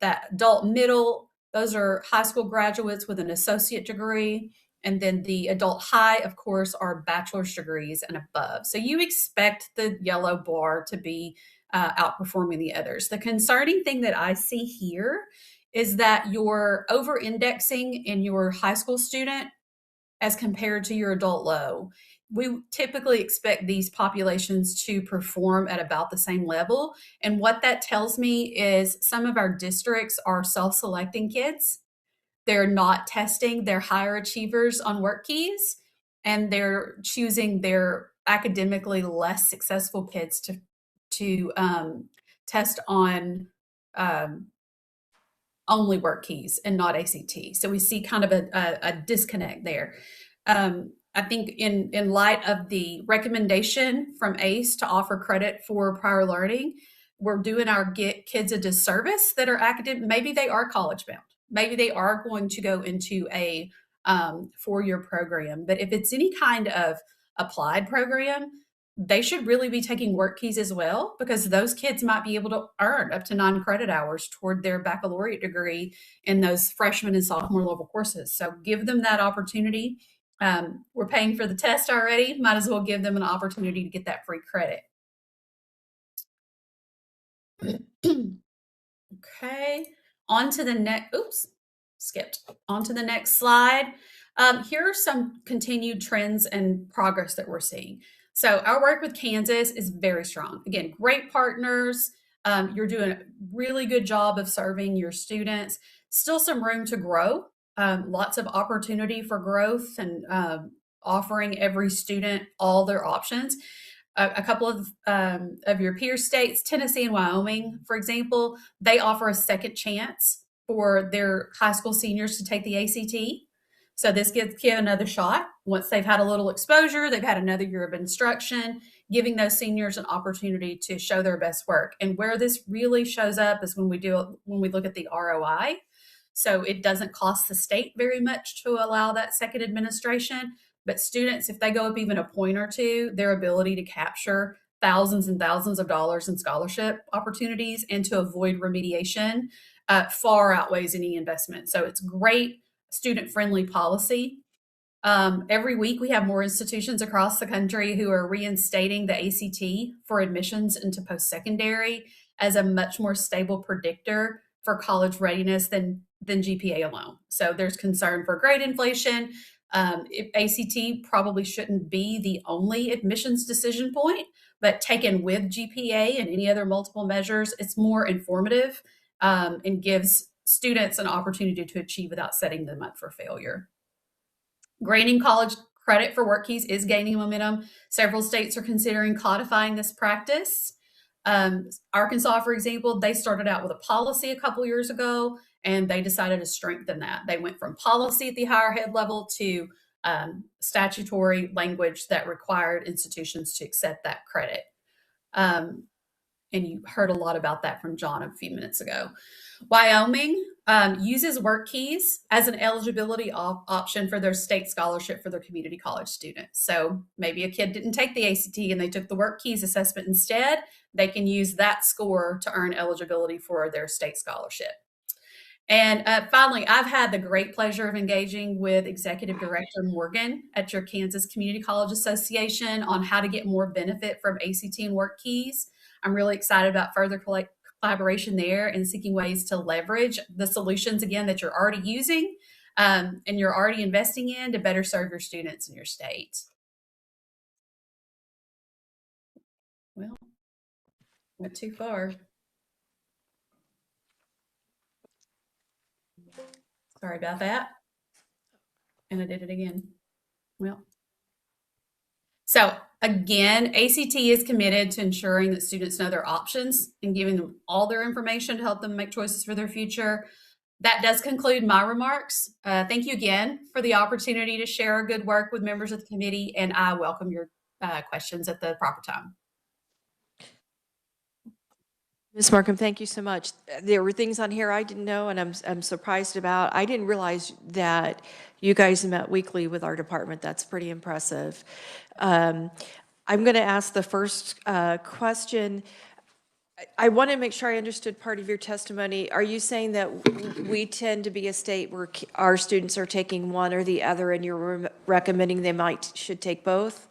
That adult middle, those are high school graduates with an associate degree. And then the adult high, of course, are bachelor's degrees and above. So you expect the yellow bar to be outperforming the others. The concerning thing that I see here is that you're over-indexing in your high school student as compared to your adult low. We typically expect these populations to perform at about the same level. And what that tells me is some of our districts are self-selecting kids. They're not testing their higher achievers on work keys, and they're choosing their academically less successful kids to test on only work keys and not ACT. So we see kind of a disconnect there. I think in light of the recommendation from ACE to offer credit for prior learning, we're doing our kids a disservice that are academic. Maybe they are college bound. Maybe they are going to go into a 4-year program. But if it's any kind of applied program, they should really be taking work keys as well, because those kids might be able to earn up to 9 credit hours toward their baccalaureate degree in those freshman and sophomore level courses. So give them that opportunity. We're paying for the test already. Might as well give them an opportunity to get that free credit. Okay, on to the next, skipped. On to the next slide. Here are some continued trends and progress that we're seeing. So our work with Kansas is very strong. Again, great partners. You're doing a really good job of serving your students. Still some room to grow. Lots of opportunity for growth and offering every student all their options. A couple of your peer states, Tennessee and Wyoming, for example, they offer a second chance for their high school seniors to take the ACT. So this gives kids another shot. Once they've had a little exposure, they've had another year of instruction, giving those seniors an opportunity to show their best work. And where this really shows up is when we look at the ROI. So it doesn't cost the state very much to allow that second administration. But students, if they go up even a point or two, their ability to capture thousands and thousands of dollars in scholarship opportunities and to avoid remediation far outweighs any investment. So it's great student-friendly policy. Every week we have more institutions across the country who are reinstating the ACT for admissions into post-secondary as a much more stable predictor for college readiness than GPA alone. So there's concern for grade inflation. ACT probably shouldn't be the only admissions decision point, but taken with GPA and any other multiple measures, it's more informative and gives students an opportunity to achieve without setting them up for failure. Granting college credit for work keys is gaining momentum. Several states are considering codifying this practice. Arkansas, for example, they started out with a policy a couple years ago, and they decided to strengthen that. They went from policy at the higher head level to statutory language that required institutions to accept that credit. And you heard a lot about that from John a few minutes ago. Wyoming uses work keys as an eligibility option for their state scholarship for their community college students. So maybe a kid didn't take the ACT and they took the work keys assessment instead. They can use that score to earn eligibility for their state scholarship. And finally, I've had the great pleasure of engaging with Executive Director Morgan at your Kansas Community College Association on how to get more benefit from ACT and work keys. I'm really excited about further collaboration there and seeking ways to leverage the solutions, again, that you're already using and you're already investing in to better serve your students in your state. Well, went too far. Sorry about that. And I did it again. Well, so again, ACT is committed to ensuring that students know their options and giving them all their information to help them make choices for their future. That does conclude my remarks. Thank you again for the opportunity to share our good work with members of the committee, and I welcome your questions at the proper time. Ms. Markham, thank you so much. There were things on here I didn't know, and I'm surprised about. I didn't realize that you guys met weekly with our department. That's pretty impressive. I'm going to ask the first question. I want to make sure I understood part of your testimony. Are you saying that we tend to be a state where our students are taking one or the other, and you're recommending they should take both?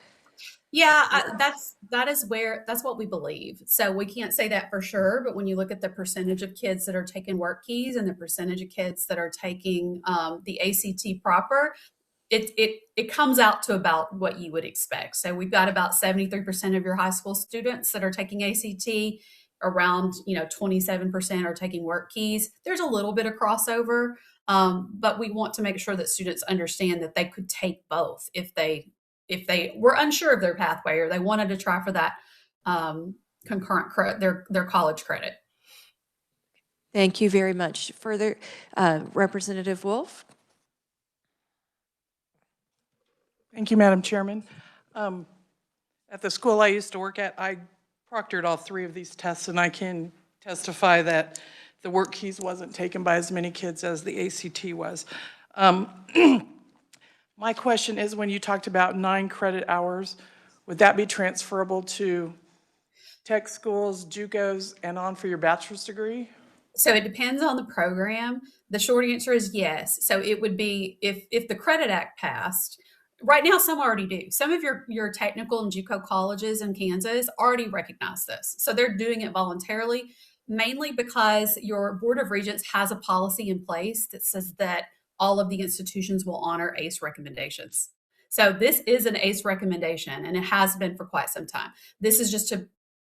Yeah, that's what we believe. So we can't say that for sure, but when you look at the percentage of kids that are taking work keys and the percentage of kids that are taking the ACT proper, it comes out to about what you would expect. So we've got about 73% of your high school students that are taking ACT. Around 27% are taking work keys. There's a little bit of crossover, but we want to make sure that students understand that they could take both if they were unsure of their pathway or they wanted to try for that concurrent credit, their college credit. Thank you very much. Further, Representative Wolf? Thank you, Madam Chairman. At the school I used to work at, I proctored all 3 of these tests, and I can testify that the work keys wasn't taken by as many kids as the ACT was. My question is, when you talked about 9 credit hours, would that be transferable to tech schools, JUCOs, and on for your bachelor's degree? So it depends on the program. The short answer is yes. So it would be if the Credit Act passed. Right now, some already do. Some of your technical and JUCO colleges in Kansas already recognize this. So they're doing it voluntarily, mainly because your Board of Regents has a policy in place that says that all of the institutions will honor ACE recommendations. So this is an ACE recommendation, and it has been for quite some time. This is just to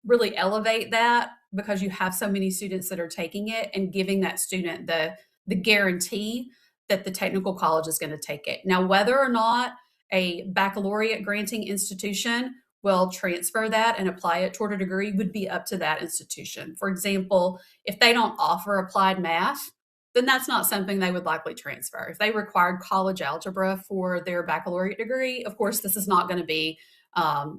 really elevate that because you have so many students that are taking it and giving that student the guarantee that the technical college is going to take it. Now, whether or not a baccalaureate granting institution will transfer that and apply it toward a degree would be up to that institution. For example, if they don't offer applied math, then that's not something they would likely transfer. If they required college algebra for their baccalaureate degree, of course, this is not going to be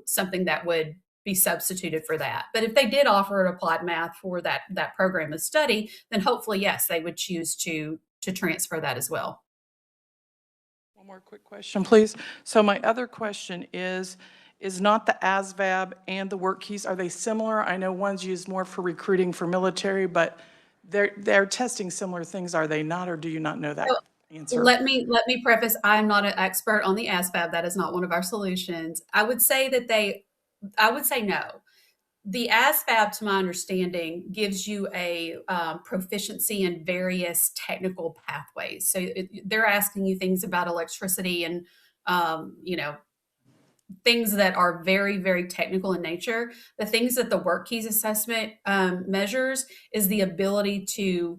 something that would be substituted for that. But if they did offer applied math for that program of study, then hopefully, yes, they would choose to transfer that as well. One more quick question, please. So my other question is not the ASVAB and the work keys, are they similar? I know one's used more for recruiting for military, but they're testing similar things, are they not, or do you not know that answer? Let me preface, I'm not an expert on the ASVAB. That is not one of our solutions. I would say no. The ASVAB, to my understanding, gives you a proficiency in various technical pathways. So they're asking you things about electricity and, things that are very, very technical in nature. The things that the work keys assessment measures is the ability to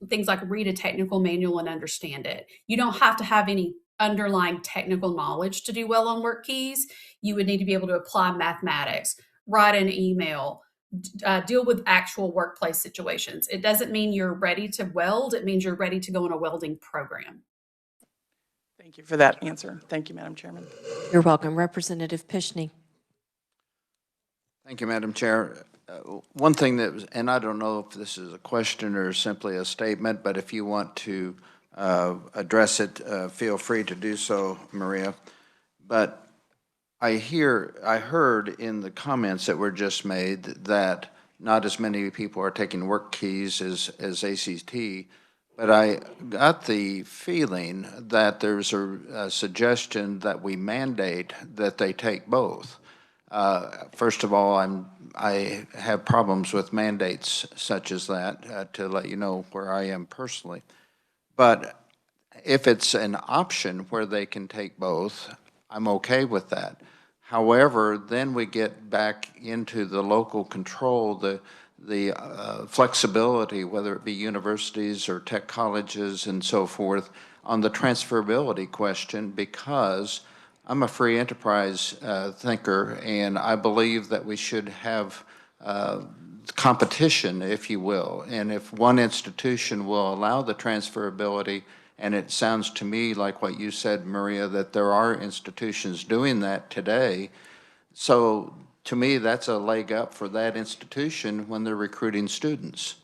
things like read a technical manual and understand it. You don't have to have any underlying technical knowledge to do well on work keys. You would need to be able to apply mathematics, write an email, deal with actual workplace situations. It doesn't mean you're ready to weld. It means you're ready to go on a welding program. Thank you for that answer. Thank you, Madam Chairman. You're welcome. Representative Pishney. Thank you, Madam Chair. One thing that was, and I don't know if this is a question or simply a statement, but if you want to address it, feel free to do so, Maria. But I heard in the comments that were just made that not as many people are taking work keys as ACT, but I got the feeling that there's a suggestion that we mandate that they take both. First of all, I have problems with mandates such as that, to let you know where I am personally. But if it's an option where they can take both, I'm okay with that. However, then we get back into the local control, the flexibility, whether it be universities or tech colleges and so forth, on the transferability question, because I'm a free enterprise thinker, and I believe that we should have competition, if you will. And if one institution will allow the transferability, and it sounds to me like what you said, Maria, that there are institutions doing that today. So to me, that's a leg up for that institution when they're recruiting students.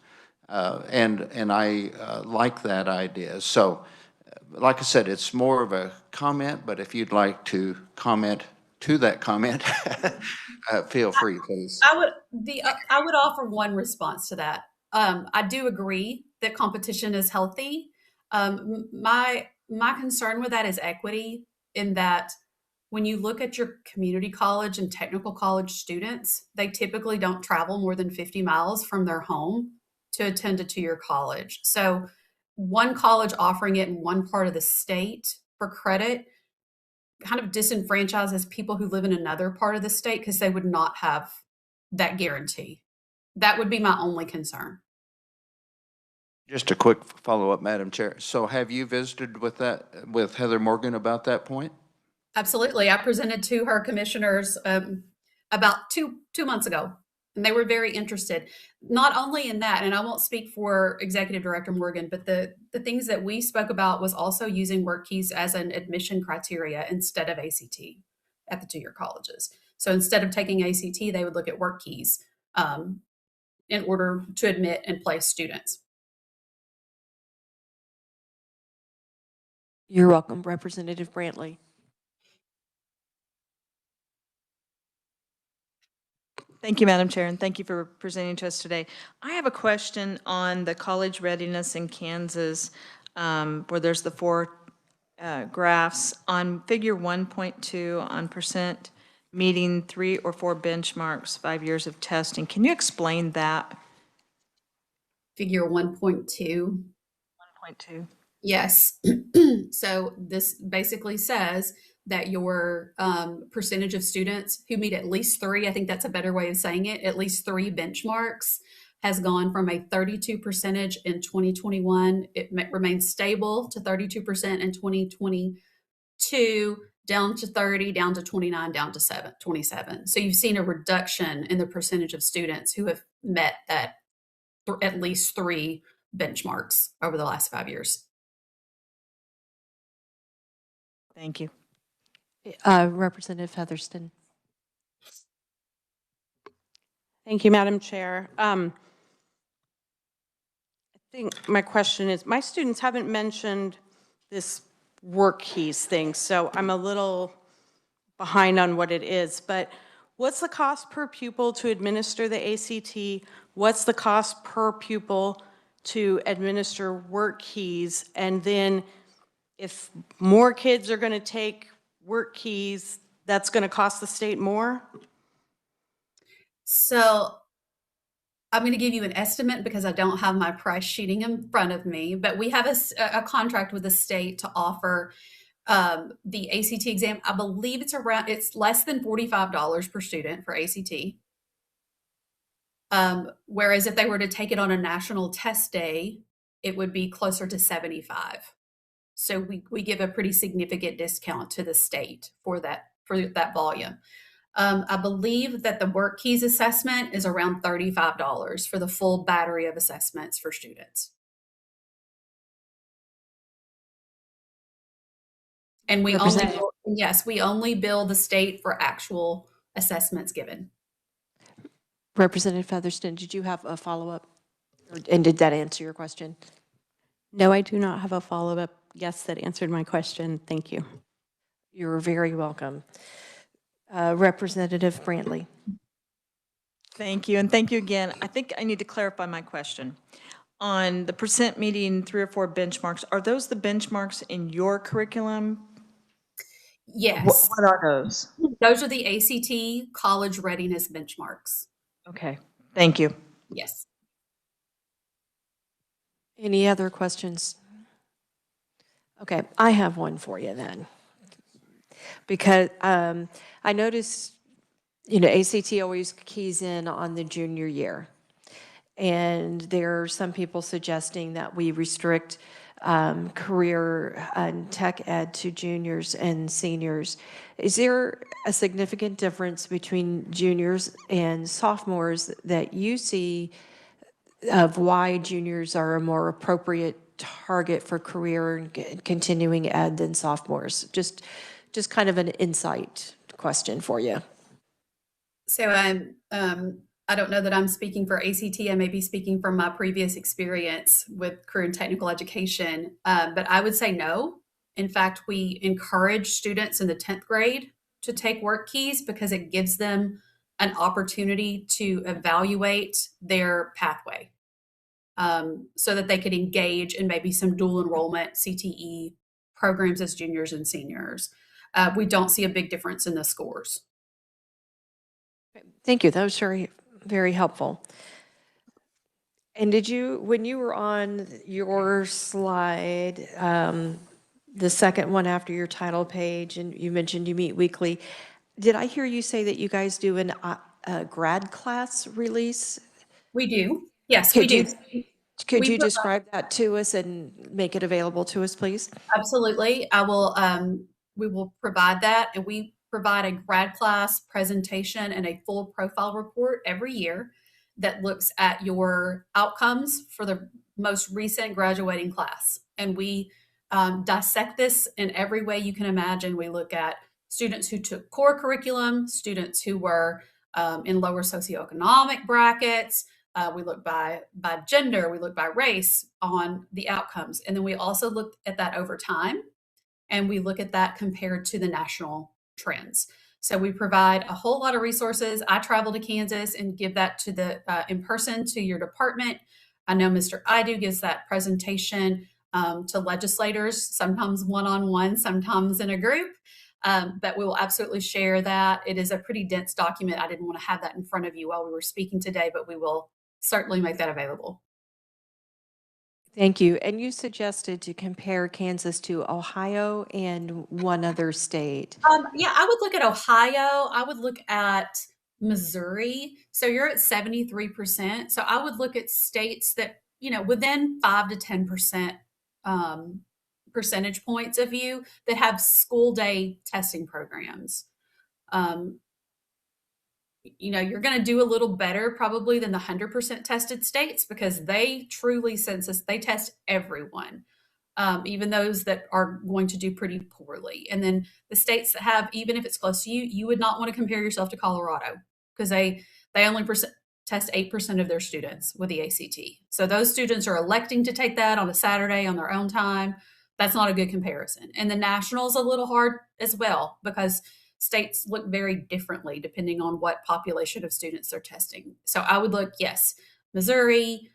And I like that idea. So like I said, it's more of a comment, but if you'd like to comment to that comment, feel free, please. I would offer one response to that. I do agree that competition is healthy. My concern with that is equity, in that when you look at your community college and technical college students, they typically don't travel more than 50 miles from their home to attend a two-year college. So one college offering it in one part of the state for credit kind of disenfranchises people who live in another part of the state because they would not have that guarantee. That would be my only concern. Just a quick follow-up, Madam Chair. So have you visited with Heather Morgan about that point? Absolutely. I presented to her commissioners about two months ago, and they were very interested. Not only in that, and I won't speak for Executive Director Morgan, but the things that we spoke about was also using work keys as an admission criteria instead of ACT at the two-year colleges. So instead of taking ACT, they would look at work keys in order to admit and place students. You're welcome, Representative Brantley. Thank you, Madam Chair, and thank you for presenting to us today. I have a question on the college readiness in Kansas, where there's the four graphs. On figure 1.2 on percent meeting 3 or 4 benchmarks, 5 years of testing. Can you explain that? Figure 1.2. 1.2. Yes. So this basically says that your percentage of students who meet at least 3, I think that's a better way of saying it, at least 3 benchmarks, has gone from a 32% in 2021. It remains stable to 32% in 2022, down to 30, down to 29, down to 27. So you've seen a reduction in the percentage of students who have met that at least 3 benchmarks over the last 5 years. Thank you. Representative Featherston. Thank you, Madam Chair. I think my question is, my students haven't mentioned this work keys thing, so I'm a little behind on what it is, but what's the cost per pupil to administer the ACT? What's the cost per pupil to administer work keys? And then if more kids are going to take work keys, that's going to cost the state more? So I'm going to give you an estimate because I don't have my price sheeting in front of me, but we have a contract with the state to offer the ACT exam. I believe it's less than $45 per student for ACT. Whereas if they were to take it on a national test day, it would be closer to 75. So we give a pretty significant discount to the state for that volume. I believe that the work keys assessment is around $35 for the full battery of assessments for students. And we only bill the state for actual assessments given. Representative Featherston, did you have a follow-up? And did that answer your question? No, I do not have a follow-up. Yes, that answered my question. Thank you. You're very welcome. Representative Brantley. Thank you, and thank you again. I think I need to clarify my question. On the percent meeting 3 or 4 benchmarks, are those the benchmarks in your curriculum? Yes. What are those? Those are the ACT college readiness benchmarks. Okay, thank you. Yes. Any other questions? Okay, I have one for you then. Because I noticed, ACT always keys in on the junior year. And there are some people suggesting that we restrict career and tech ed to juniors and seniors. Is there a significant difference between juniors and sophomores that you see of why juniors are a more appropriate target for career and continuing ed than sophomores? Just kind of an insight question for you. So I don't know that I'm speaking for ACT. I may be speaking from my previous experience with career and technical education, but I would say no. In fact, we encourage students in the 10th grade to take work keys because it gives them an opportunity to evaluate their pathway so that they could engage in maybe some dual enrollment CTE programs as juniors and seniors. We don't see a big difference in the scores. Thank you. That was very, very helpful. And when you were on your slide, the second one after your title page, and you mentioned you meet weekly. Did I hear you say that you guys do a grad class release? We do. Yes, we Could do. could We you provide describe that to us and make it available to us, please? Absolutely. We will provide that, and we provide a grad class presentation and a full profile report every year that looks at your outcomes for the most recent graduating class. And we dissect this in every way you can imagine. We look at students who took core curriculum, students who were in lower socioeconomic brackets, we look by gender, we look by race on the outcomes. And then we also look at that over time, and we look at that compared to the national trends. So we provide a whole lot of resources. I travel to Kansas and give that to the in person to your department. I know Mr. Idu gives that presentation to legislators, sometimes one-on-one, sometimes in a group. But we will absolutely share that. It is a pretty dense document. I didn't want to have that in front of you while we were speaking today, but we will certainly make that available. Thank you. And you suggested to compare Kansas to Ohio and one other state. Yeah, I would look at Ohio. I would look at Missouri. So you're at 73%. So I would look at states that, within 5 to 10% percentage points of you that have school day testing programs. You're going to do a little better probably than the 100% tested states because they truly they test everyone. Even those that are going to do pretty poorly. And then the states that have, even if it's close to you, you would not want to compare yourself to Colorado because they only test 8% of their students with the ACT. So those students are electing to take that on a Saturday on their own time. That's not a good comparison. And the national is a little hard as well because states look very differently depending on what population of students they're testing. So I would look, yes, Missouri,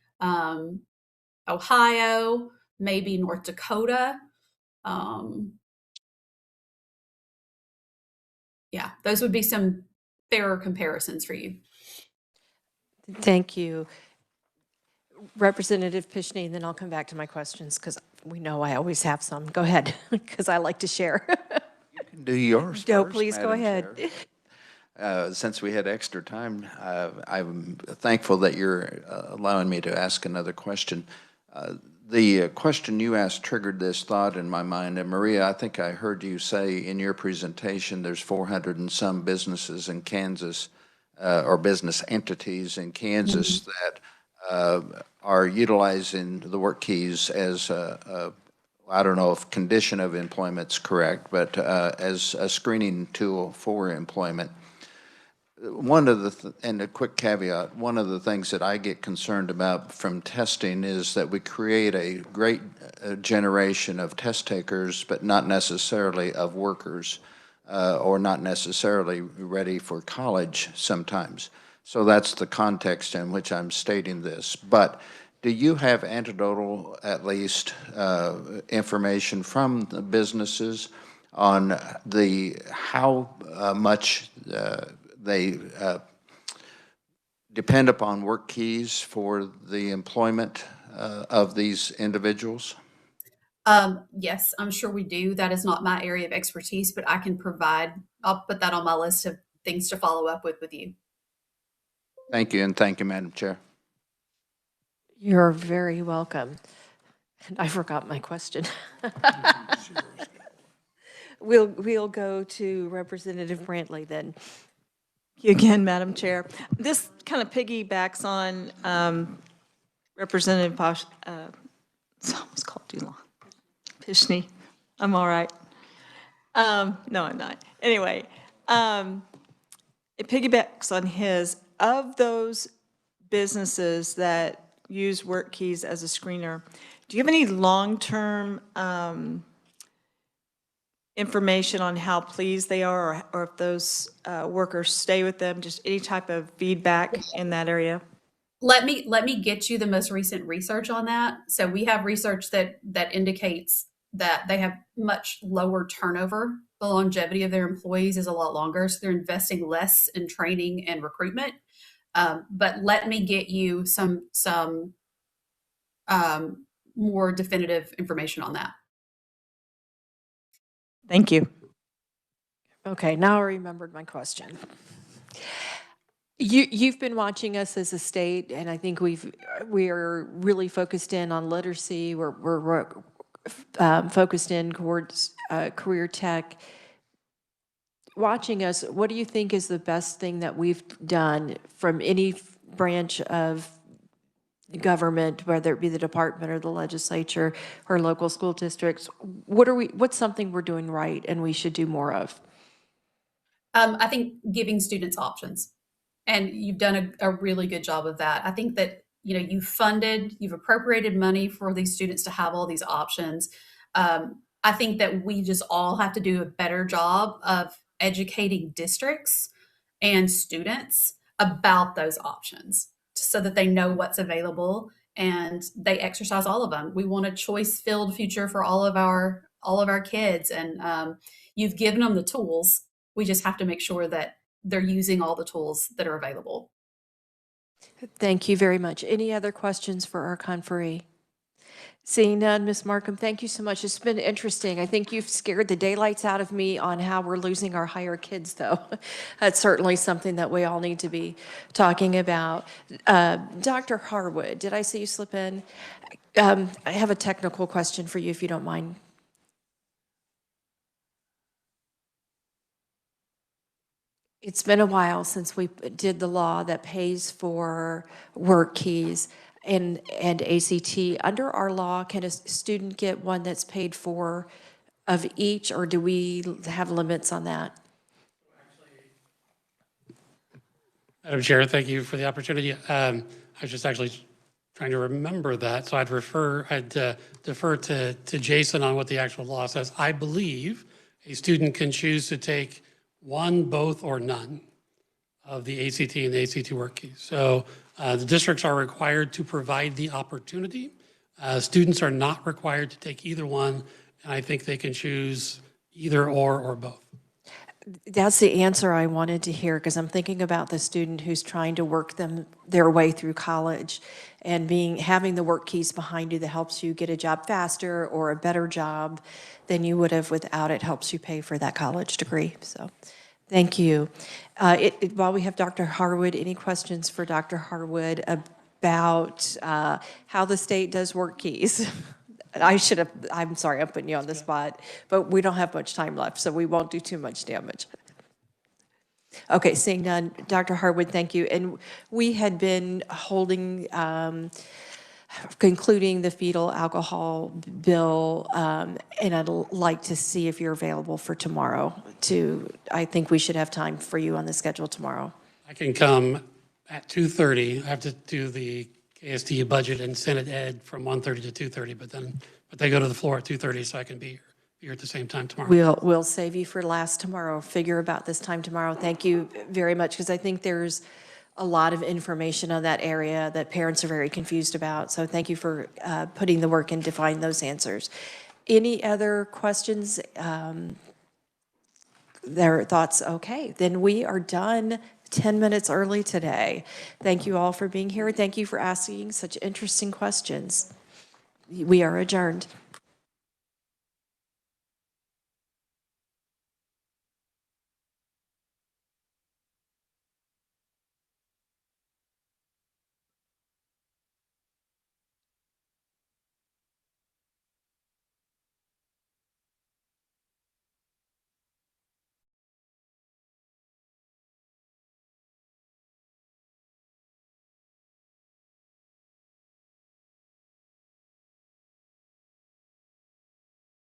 Ohio, maybe North Dakota. Yeah, those would be some fairer comparisons for you. Thank you. Representative Pishney, and then I'll come back to my questions because we know I always have some. Go ahead, because I like to share. You can do yours No, first, please go Madam ahead. Chair. Since we had extra time, I'm thankful that you're allowing me to ask another question. The question you asked triggered this thought in my mind. And Maria, I think I heard you say in your presentation there's 400 and some businesses in Kansas or business entities in Kansas that are utilizing the work keys as I don't know if condition of employment's correct, but as a screening tool for employment. One of the, and a quick caveat, one of the things that I get concerned about from testing is that we create a great generation of test takers, but not necessarily of workers, or not necessarily ready for college sometimes. So that's the context in which I'm stating this. But do you have anecdotal, at least, information from the businesses on how much they depend upon work keys for the employment of these individuals? Yes, I'm sure we do. That is not my area of expertise, but I'll put that on my list of things to follow up with you. Thank you, and thank you, Madam Chair. You're very welcome. And I forgot my question. We'll go to Representative Brantley then. Thank you again, Madam Chair. This kind of piggybacks on Representative it's almost called too long. Pishney. I'm all right. No, I'm not. Anyway, it piggybacks on his. Of those businesses that use work keys as a screener, do you have any long-term information on how pleased they are, or if those workers stay with them, just any type of feedback in that area? Let me get you the most recent research on that. So we have research that indicates that they have much lower turnover. The longevity of their employees is a lot longer, so they're investing less in training and recruitment. But let me get you some more definitive information on that. Thank you. Okay, now I remembered my question. You've been watching us as a state, and I think we are really focused in on literacy. We're focused in towards career tech. Watching us, what do you think is the best thing that we've done from any branch of government, whether it be the department or the legislature or local school districts? What's something we're doing right and we should do more of? I think giving students options, and you've done a really good job of that. I think that, you know, you've appropriated money for these students to have all these options. I think that we just all have to do a better job of educating districts and students about those options so that they know what's available and they exercise all of them. We want a choice-filled future for all of our kids, and you've given them the tools. We just have to make sure that they're using all the tools that are available. Thank you very much. Any other questions for our conferee? Seeing none, Ms. Markham, thank you so much. It's been interesting. I think you've scared the daylights out of me on how we're losing our higher kids, though. That's certainly something that we all need to be talking about. Dr. Harwood, did I see you slip in? I have a technical question for you, if you don't mind. It's been a while since we did the law that pays for work keys and ACT. Under our law, can a student get one that's paid for of each, or do we have limits on that? Madam Chair, thank you for the opportunity. I was just actually trying to remember that, so I'd defer to Jason on what the actual law says. I believe a student can choose to take one, both, or none of the ACT and the ACT work keys. So the districts are required to provide the opportunity. Students are not required to take either one, and I think they can choose either or both. That's the answer I wanted to hear, because I'm thinking about the student who's trying to work their way through college, and having the work keys behind you that helps you get a job faster or a better job than you would have without it, helps you pay for that college degree. So thank you. While we have Dr. Harwood, any questions for Dr. Harwood about how the state does work keys? I'm sorry, I'm putting you on the spot, but we don't have much time left, so we won't do too much damage. Okay, seeing none, Dr. Harwood, thank you. And we had been holding, concluding the fetal alcohol bill, and I'd like to see if you're available for tomorrow. I think we should have time for you on the schedule tomorrow. I can come at 2:30. I have to do the KSTU budget and Senate Ed from 1:30 to 2:30, but they go to the floor at 2:30, so I can be here at the same time tomorrow. We'll save you for last tomorrow. Figure about this time tomorrow. Thank you very much, because I think there's a lot of information on that area that parents are very confused about. So thank you for putting the work in to find those answers. Any other questions? Their thoughts? Okay, then we are done 10 minutes early today. Thank you all for being here. Thank you for asking such interesting questions. We are adjourned.